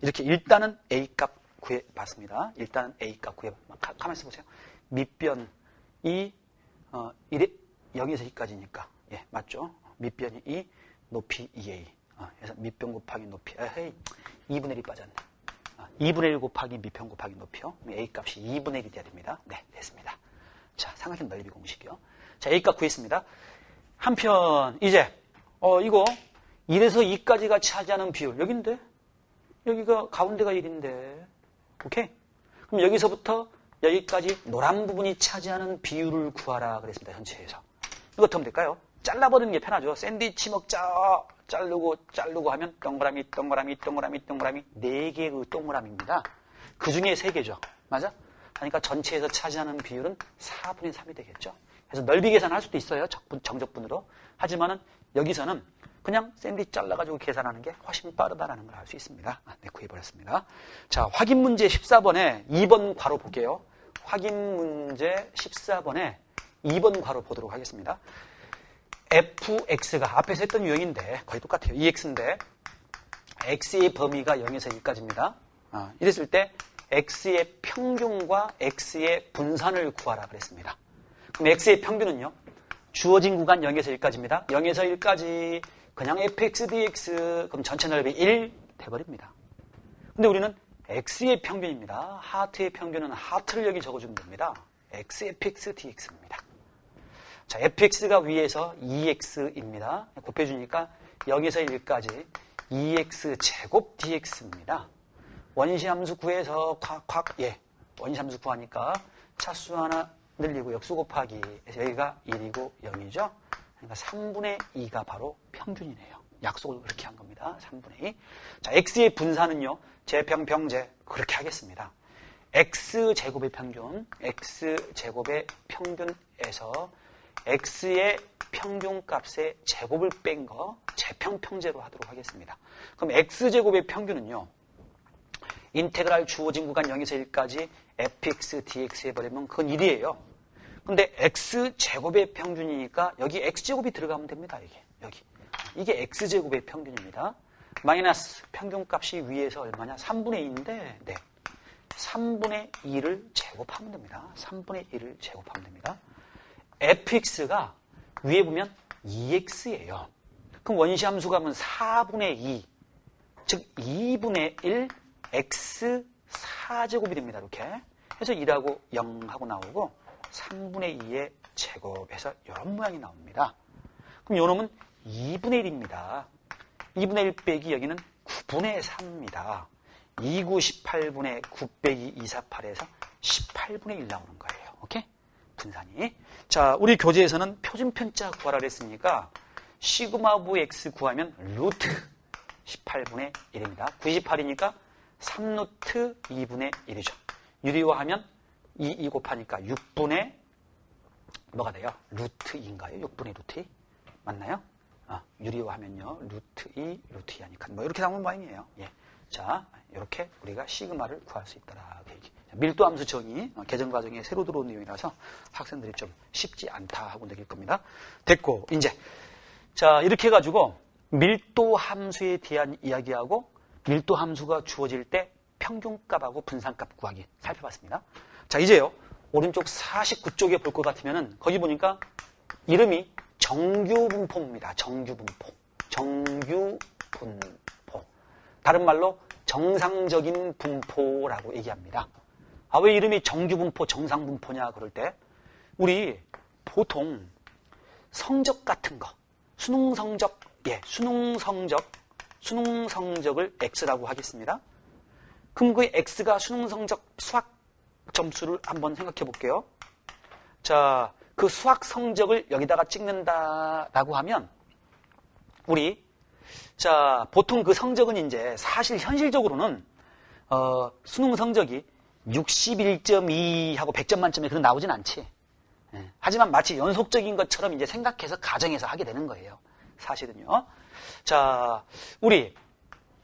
이렇게 일단은 a값 구해봤습니다. 일단은 a값 구해봤습니다. 가만히 있어보세요. 밑변이 0에서 2까지니까 예, 맞죠? 밑변이 2, 높이 2a. 그래서 밑변 곱하기 높이. 에헤이, 2분의 1이 빠졌네. 2분의 1 곱하기 밑변 곱하기 높이요. a값이 2분의 1이 돼야 됩니다. 네, 됐습니다. 자, 삼각형 넓이 공식이요. 자, a값 구했습니다. 한편 이제 이거 1에서 2까지가 차지하는 비율 여긴데 여기가 가운데가 1인데 오케이? 그럼 여기서부터 여기까지 노란 부분이 차지하는 비율을 구하라 그랬습니다. 전체에서. 이거 어떻게 하면 될까요? 잘라버리는 게 편하죠. 샌드위치 먹자. 자르고 하면 동그라미 4개의 동그라미입니다. 그 중에 3개죠. 맞아? 그러니까 전체에서 차지하는 비율은 4분의 3이 되겠죠. 그래서 넓이 계산할 수도 있어요. 정적분으로. 하지만은 여기서는 그냥 샌드위치 잘라가지고 계산하는 게 훨씬 빠르다라는 걸 알 수 있습니다. 네, 구해버렸습니다. 자, 확인 문제 14번에 2번 괄호 볼게요. 확인 문제 14번에 2번 괄호 보도록 하겠습니다. fx가 앞에서 했던 유형인데 거의 똑같아요. 2x인데 x의 범위가 0에서 2까지입니다. 이랬을 때 x의 평균과 x의 분산을 구하라 그랬습니다. 그럼 x의 평균은요. 주어진 구간 0에서 1까지입니다. 0에서 1까지 그냥 fx dx 그럼 전체 넓이 1 돼버립니다. 근데 우리는 x의 평균입니다. 하트의 평균은 하트를 여기 적어주면 됩니다. xfx dx입니다. 자, fx가 위에서 2x입니다. 곱해주니까 0에서 1까지 2x 제곱 dx입니다. 원시함수 구해서 원시함수 구하니까 차수 하나 늘리고 역수 곱하기 해서 여기가 1이고 0이죠. 그러니까 3분의 2가 바로 평균이네요. 약속을 그렇게 한 겁니다. 3분의 2. 자, x의 분산은요. 제평평제 그렇게 하겠습니다. x제곱의 평균에서 x의 평균값의 제곱을 뺀 거 제평평제로 하도록 하겠습니다. 그럼 x제곱의 평균은요. 인테그랄 주어진 구간 0에서 1까지 fx dx 해버리면 그건 1이에요. 근데 x제곱의 평균이니까 여기 x제곱이 들어가면 됩니다. 이게 여기 이게 x제곱의 평균입니다. 마이너스 평균값이 위에서 얼마냐? 3분의 2인데 네. 3분의 2를 제곱하면 됩니다. 3분의 2를 제곱하면 됩니다. fx가 위에 보면 2x예요. 그럼 원시함수가 하면 4분의 2, 즉 2분의 1 x 4제곱이 됩니다. 이렇게 해서 2라고 0하고 나오고 3분의 2의 제곱해서 이런 모양이 나옵니다. 그럼 요 놈은 2분의 1입니다. 2분의 1 빼기 여기는 9분의 3입니다. 2, 9, 18분의 9 빼기 2, 4, 8에서 18분의 1 나오는 거예요. 오케이? 분산이. 자, 우리 교재에서는 표준편자 구하라 그랬으니까 시그마부 x 구하면 루트 18분의 1입니다. 98이니까 3루트 2분의 1이죠. 유리화하면 2 곱하니까 6분의 뭐가 돼요? 루트 2인가요? 6분의 루트 2? 맞나요? 유리화하면요. 루트 2, 루트 2 하니까 뭐 이렇게 나오는 모양이에요. 예. 자, 이렇게 우리가 시그마를 구할 수 있다라. 밀도함수 정의, 개정 과정에 새로 들어온 내용이라서 학생들이 좀 쉽지 않다 하고 느낄 겁니다. 됐고, 이제 자 이렇게 해가지고 밀도함수에 대한 이야기하고 밀도함수가 주어질 때 평균값하고 분산값 구하기 살펴봤습니다. 자, 이제요. 오른쪽 49쪽에 볼 것 같으면은 거기 보니까 이름이 정규분포입니다. 정규분포. 정규분포. 다른 말로 정상적인 분포라고 얘기합니다. 왜 이름이 정규분포, 정상분포냐 그럴 때 우리 보통 성적 같은 거, 수능 성적, 수능 성적을 X라고 하겠습니다. 그럼 그 X가 수능 성적 수학 점수를 한번 생각해 볼게요. 자, 그 수학 성적을 여기다가 찍는다라고 하면 우리 자, 보통 그 성적은 이제 사실 현실적으로는 수능 성적이 61.2 하고 100점 만점에 그런 나오진 않지. 하지만 마치 연속적인 것처럼 이제 생각해서 가정해서 하게 되는 거예요. 사실은요. 자, 우리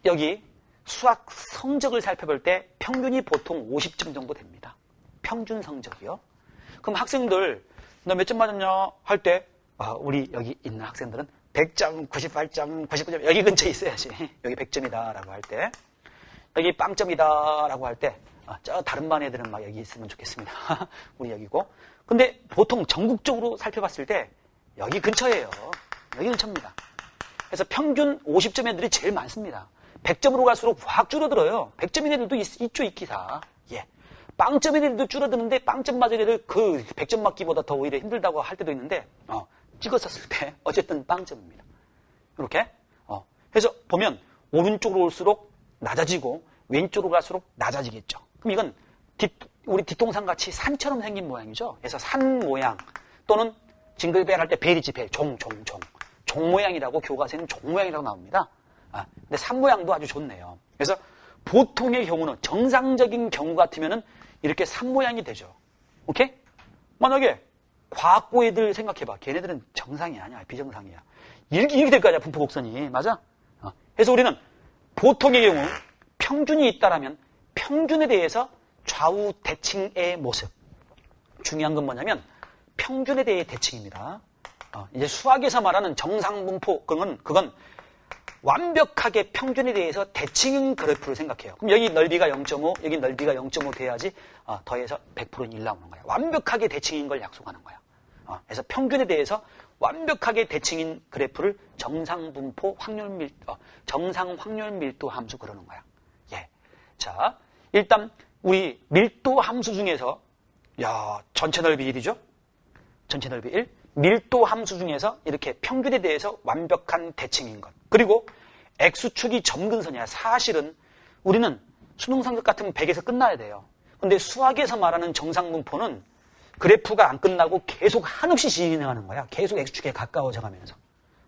여기 수학 성적을 살펴볼 때 평균이 보통 50점 정도 됩니다. 평균 성적이요. 그럼 학생들 너 몇 점 맞았냐 할 때 우리 여기 있는 학생들은 100점, 98점, 99점 여기 근처에 있어야지. 여기 100점이다 라고 할 때 여기 빵점이다 라고 할 때 저 다른 반 애들은 막 여기 있으면 좋겠습니다. 우리 여기고. 근데 보통 전국적으로 살펴봤을 때 여기 근처예요. 여기 근처입니다. 그래서 평균 50점 애들이 제일 많습니다. 100점으로 갈수록 확 줄어들어요. 100점인 애들도 있죠, 있기사. 예. 빵점인 애들도 줄어드는데 빵점 맞은 애들 그 100점 맞기보다 더 오히려 힘들다고 할 때도 있는데 찍었었을 때 어쨌든 빵점입니다. 이렇게. 그래서 보면 오른쪽으로 올수록 낮아지고 왼쪽으로 갈수록 낮아지겠죠. 그럼 이건 우리 뒷동산 같이 산처럼 생긴 모양이죠. 그래서 산 모양 또는 징글벨 할 때 벨이지 벨, 종 모양이라고 교과서에는 종 모양이라고 나옵니다. 근데 산 모양도 아주 좋네요. 그래서 보통의 경우는 정상적인 경우 같으면은 이렇게 산 모양이 되죠. 오케이? 만약에 과학고 애들 생각해봐. 걔네들은 정상이 아니야, 비정상이야. 이렇게 될 거 아니야, 분포 곡선이. 맞아? 그래서 우리는 보통의 경우 평균이 있다라면 평균에 대해서 좌우 대칭의 모습. 중요한 건 뭐냐면 평균에 대해 대칭입니다. 이제 수학에서 말하는 정상분포, 그건 완벽하게 평균에 대해서 대칭 그래프를 생각해요. 그럼 여기 넓이가 0.5, 여기 넓이가 0.5 돼야지 더해서 100%는 1 나오는 거야. 완벽하게 대칭인 걸 약속하는 거야. 그래서 평균에 대해서 완벽하게 대칭인 그래프를 정상분포 정상 확률 밀도 함수 그러는 거야. 예. 자, 일단 우리 밀도 함수 중에서 전체 넓이 1이죠? 전체 넓이 1. 밀도 함수 중에서 이렇게 평균에 대해서 완벽한 대칭인 것. 그리고 X축이 점근선이야. 사실은 우리는 수능 성적 같으면 100에서 끝나야 돼요. 근데 수학에서 말하는 정상분포는 그래프가 안 끝나고 계속 한없이 진행하는 거야. 계속 X축에 가까워져 가면서.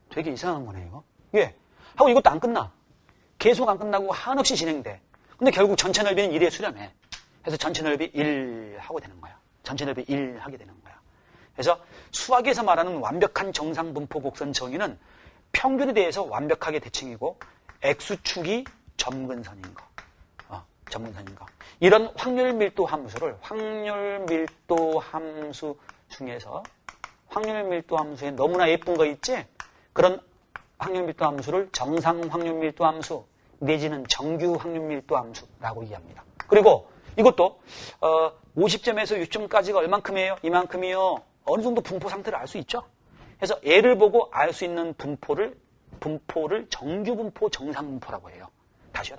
되게 이상한 거네, 이거. 예. 하고 이것도 안 끝나. 계속 안 끝나고 한없이 진행돼. 근데 결국 전체 넓이는 1에 수렴해. 그래서 전체 넓이 1 하고 되는 거야. 전체 넓이 1 하게 되는 거야. 그래서 수학에서 말하는 완벽한 정상분포 곡선 정의는 평균에 대해서 완벽하게 대칭이고 X축이 점근선인 거. 점근선인 거. 이런 확률 밀도 함수를 확률 밀도 함수 중에서 확률 밀도 함수에 너무나 예쁜 거 있지? 그런 확률밀도 함수를 정상 확률밀도 함수 내지는 정규 확률밀도 함수라고 얘기합니다. 그리고 이것도 50점에서 60점까지가 얼만큼이에요? 이만큼이요. 어느 정도 분포 상태를 알 수 있죠. 그래서 얘를 보고 알 수 있는 분포를 정규 분포, 정상 분포라고 해요. 다시요.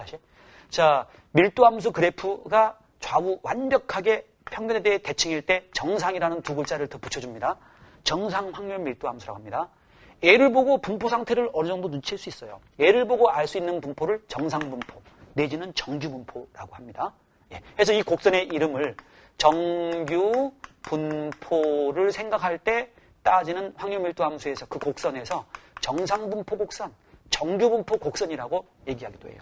자, 밀도 함수 그래프가 좌우 완벽하게 평균에 대해 대칭일 때 정상이라는 두 글자를 더 붙여줍니다. 정상 확률 밀도 함수라고 합니다. 얘를 보고 분포 상태를 어느 정도 눈치챌 수 있어요. 얘를 보고 알 수 있는 분포를 정상 분포 내지는 정규 분포라고 합니다. 예. 그래서 이 곡선의 이름을 정규 분포를 생각할 때 따지는 확률 밀도 함수에서 그 곡선에서 정상 분포 곡선, 정규 분포 곡선이라고 얘기하기도 해요.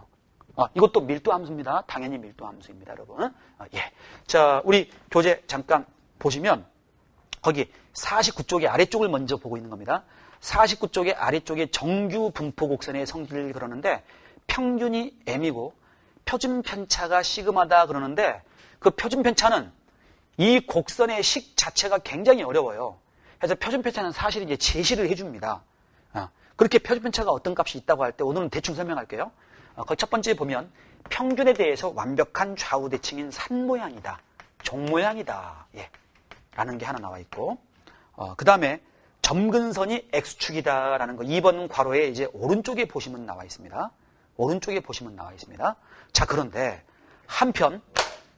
이것도 밀도 함수입니다. 당연히 밀도 함수입니다, 여러분. 예. 자, 우리 교재 잠깐 보시면 거기 49쪽의 아래쪽을 먼저 보고 있는 겁니다. 49쪽의 아래쪽에 정규 분포 곡선의 성질을 그러는데 평균이 m이고 표준 편차가 시그마다 그러는데 그 표준 편차는 이 곡선의 식 자체가 굉장히 어려워요. 그래서 표준 편차는 사실 이제 제시를 해줍니다. 그렇게 표준 편차가 어떤 값이 있다고 할 때 오늘은 대충 설명할게요. 거기 첫 번째 보면 평균에 대해서 완벽한 좌우 대칭인 산 모양이다, 종 모양이다, 예, 라는 게 하나 나와 있고, 그 다음에 점근선이 x축이다라는 거 2번 괄호에 이제 오른쪽에 보시면 나와 있습니다. 오른쪽에 보시면 나와 있습니다. 자, 그런데 한편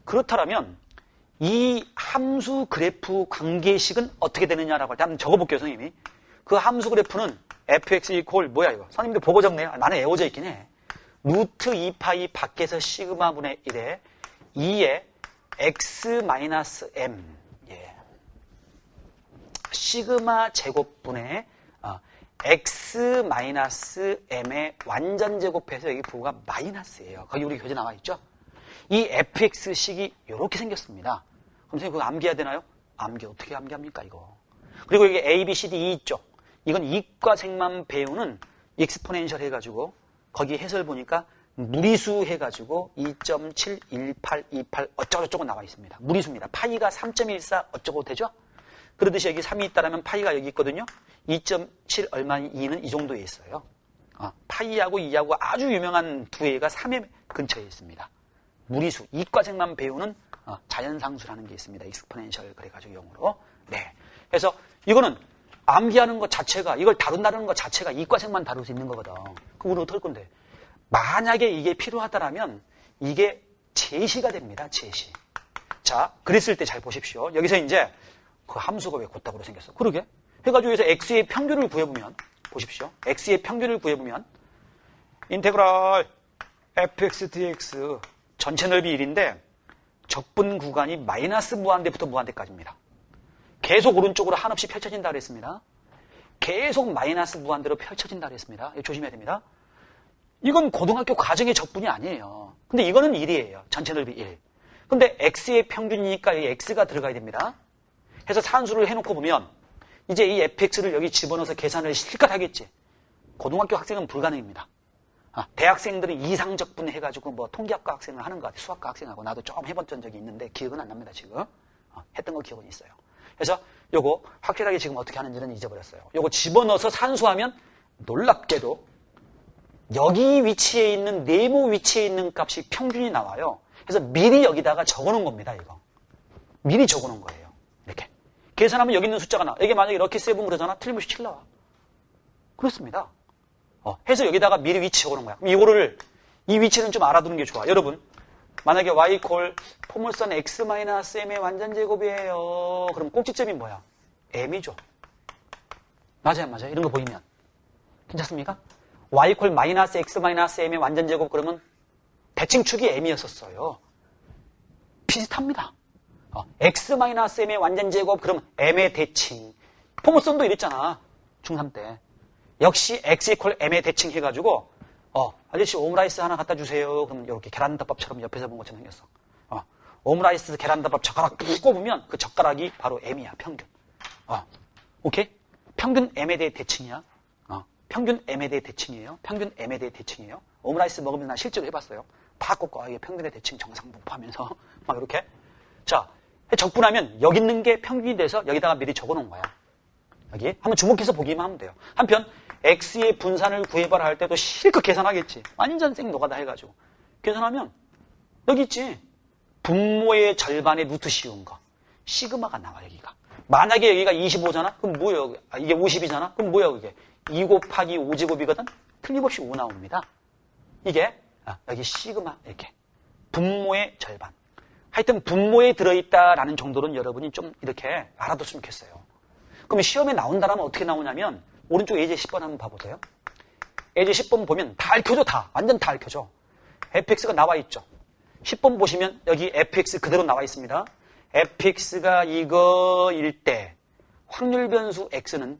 그렇다면 이 함수 그래프 관계식은 어떻게 되느냐라고 할 때 한번 적어볼게요, 선생님이. 그 함수 그래프는 fx 이퀄 뭐야 이거? 선생님들 보고 적네요. 나는 외워져 있긴 해. 루트 2파이 밖에서 시그마분의 1에 2에 x-m, 예. 시그마 제곱분의 x-m의 완전 제곱해서 여기 부호가 마이너스예요. 거기 우리 교재 나와 있죠? 이 fx식이 이렇게 생겼습니다. 그럼 선생님 그거 암기해야 되나요? 어떻게 암기합니까 이거? 그리고 여기 a, b, c, d, e 있죠? 이건 이과생만 배우는 익스포넨셜 해가지고 거기 해설 보니까 무리수 해가지고 2.71828 어쩌고저쩌고 나와 있습니다. 무리수입니다. 파이가 3.14 어쩌고 되죠? 그러듯이 여기 3이 있다라면 파이가 여기 있거든요. 2.7 얼마 2는 이 정도에 있어요. 파이하고 2하고 아주 유명한 두 애가 3의 근처에 있습니다. 무리수, 이과생만 배우는 자연상수라는 게 있습니다. 익스포넨셜 그래가지고 영어로. 네. 그래서 이거는 암기하는 것 자체가, 이걸 다룬다는 것 자체가 이과생만 다룰 수 있는 거거든. 그럼 우리는 어떻게 할 건데? 만약에 이게 필요하다라면 이게 제시가 됩니다. 제시. 자, 그랬을 때 잘 보십시오. 여기서 이제 그 함수가 왜 곧다구로 생겼어? 그러게. 해가지고 여기서 x의 평균을 구해보면, 보십시오. x의 평균을 구해보면 인테그랄 fx dx 전체 넓이 1인데 적분 구간이 마이너스 무한대부터 무한대까지입니다. 계속 오른쪽으로 한없이 펼쳐진다 그랬습니다. 계속 마이너스 무한대로 펼쳐진다 그랬습니다. 이거 조심해야 됩니다. 이건 고등학교 과정의 적분이 아니에요. 근데 이거는 1이에요. 전체 넓이 1. 근데 x의 평균이니까 이 x가 들어가야 됩니다. 해서 산수를 해놓고 보면 이제 이 fx를 여기 집어넣어서 계산을 실컷 하겠지. 고등학교 학생은 불가능입니다. 대학생들은 이상적분 해가지고 뭐 통계학과 학생을 하는 것 같아요. 수학과 학생하고 나도 좀 해본 적이 있는데 기억은 안 납니다, 지금. 했던 거 기억은 있어요. 그래서 요거 확실하게 지금 어떻게 하는지는 잊어버렸어요. 요거 집어넣어서 산수하면 놀랍게도 여기 위치에 있는, 네모 위치에 있는 값이 평균이 나와요. 그래서 미리 여기다가 적어놓은 겁니다, 이거. 미리 적어놓은 거예요. 이렇게. 계산하면 여기 있는 숫자가 나와. 이게 만약에 이렇게 세븐 그러잖아? 틀림없이 7 나와. 그렇습니다. 해서 여기다가 미리 위치 적어놓은 거야. 그럼 이거를, 이 위치는 좀 알아두는 게 좋아. 여러분, 만약에 y 콜 포물선 x-m의 완전 제곱이에요. 그럼 꼭지점이 뭐야? m이죠. 맞아요. 이런 거 보이면. 괜찮습니까? y 콜 마이너스 x-m의 완전 제곱 그러면 대칭축이 m이었었어요. 비슷합니다. x-m의 완전 제곱 그러면 m의 대칭. 포물선도 이랬잖아. 중3 때. 역시 x 이퀄 m의 대칭 해가지고 아저씨 오므라이스 하나 갖다 주세요. 그럼 이렇게 계란덮밥처럼 옆에서 본 것처럼 생겼어. 오므라이스 계란덮밥 젓가락 꾹 꼽으면 그 젓가락이 바로 m이야. 평균. 오케이? 평균 m에 대해 대칭이야. 평균 m에 대해 대칭이에요. 평균 m에 대해 대칭이에요. 오므라이스 먹으면 난 실제로 해봤어요. 다 꽂고 이게 평균의 대칭 정상분포하면서 막 이렇게. 자, 적분하면 여기 있는 게 평균이 돼서 여기다가 미리 적어놓은 거야. 여기 한번 주목해서 보기만 하면 돼요. 한편 x의 분산을 구해봐라 할 때도 실컷 계산하겠지. 완전 생노가다 해가지고. 계산하면 여기 있지. 분모의 절반의 루트 씌운 거. 시그마가 나와 여기가. 만약에 여기가 25잖아? 그럼 뭐예요? 이게 50이잖아? 그럼 뭐야 그게? 2 곱하기 5제곱이거든? 틀림없이 5 나옵니다. 이게 여기 시그마 이렇게. 분모의 절반. 하여튼 분모에 들어있다라는 정도는 여러분이 좀 이렇게 알아뒀으면 좋겠어요. 그럼 시험에 나온다라면 어떻게 나오냐면 오른쪽 예제 10번 한번 봐보세요. 예제 10번 보면 다 읽혀져 다. 완전 다 읽혀져. fx가 나와 있죠. 10번 보시면 여기 fx 그대로 나와 있습니다. fx가 이거일 때 확률 변수 x는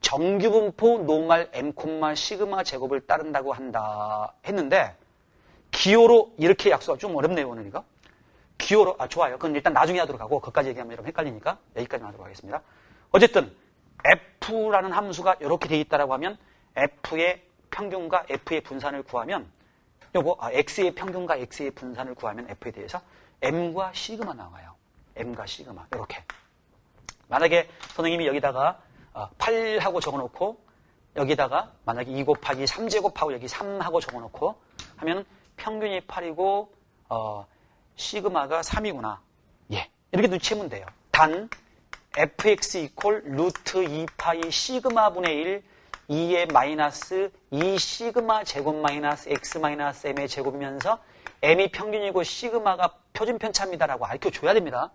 정규분포 노말 m, 시그마 제곱을 따른다고 한다 했는데 기호로 이렇게 약수가 좀 어렵네요 오늘이가. 기호로 좋아요. 그건 일단 나중에 하도록 하고 그것까지 얘기하면 여러분 헷갈리니까 여기까지만 하도록 하겠습니다. 어쨌든 f라는 함수가 이렇게 되어 있다라고 하면 f의 평균과 f의 분산을 구하면 요거 x의 평균과 x의 분산을 구하면 f에 대해서 m과 시그마 나와요. m과 시그마 이렇게. 만약에 선생님이 여기다가 8하고 적어놓고 여기다가 만약에 2 곱하기 3제곱하고 여기 3하고 적어놓고 하면 평균이 8이고 시그마가 3이구나. 예, 이렇게 눈치채면 돼요. 단 fx 이퀄 루트 2파이 시그마 분의 1 2의 마이너스 2 시그마 제곱 마이너스 x 마이너스 m의 제곱이면서 m이 평균이고 시그마가 표준 편차입니다라고 알려줘야 됩니다.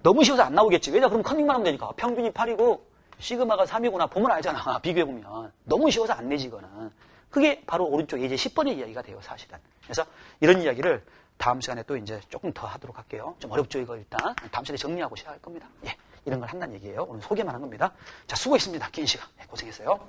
너무 쉬워서 안 나오겠지. 왜냐? 그럼 컨닝만 하면 되니까. 평균이 8이고 시그마가 3이구나. 보면 알잖아. 비교해보면. 너무 쉬워서 안 내지 이거는. 그게 바로 오른쪽 예제 10번의 이야기가 돼요. 사실은. 그래서 이런 이야기를 다음 시간에 또 이제 조금 더 하도록 할게요. 좀 어렵죠 이거 일단. 다음 시간에 정리하고 시작할 겁니다. 예, 이런 걸 한다는 얘기예요. 오늘 소개만 한 겁니다. 자, 수고했습니다. 긴 시간. 네, 고생했어요.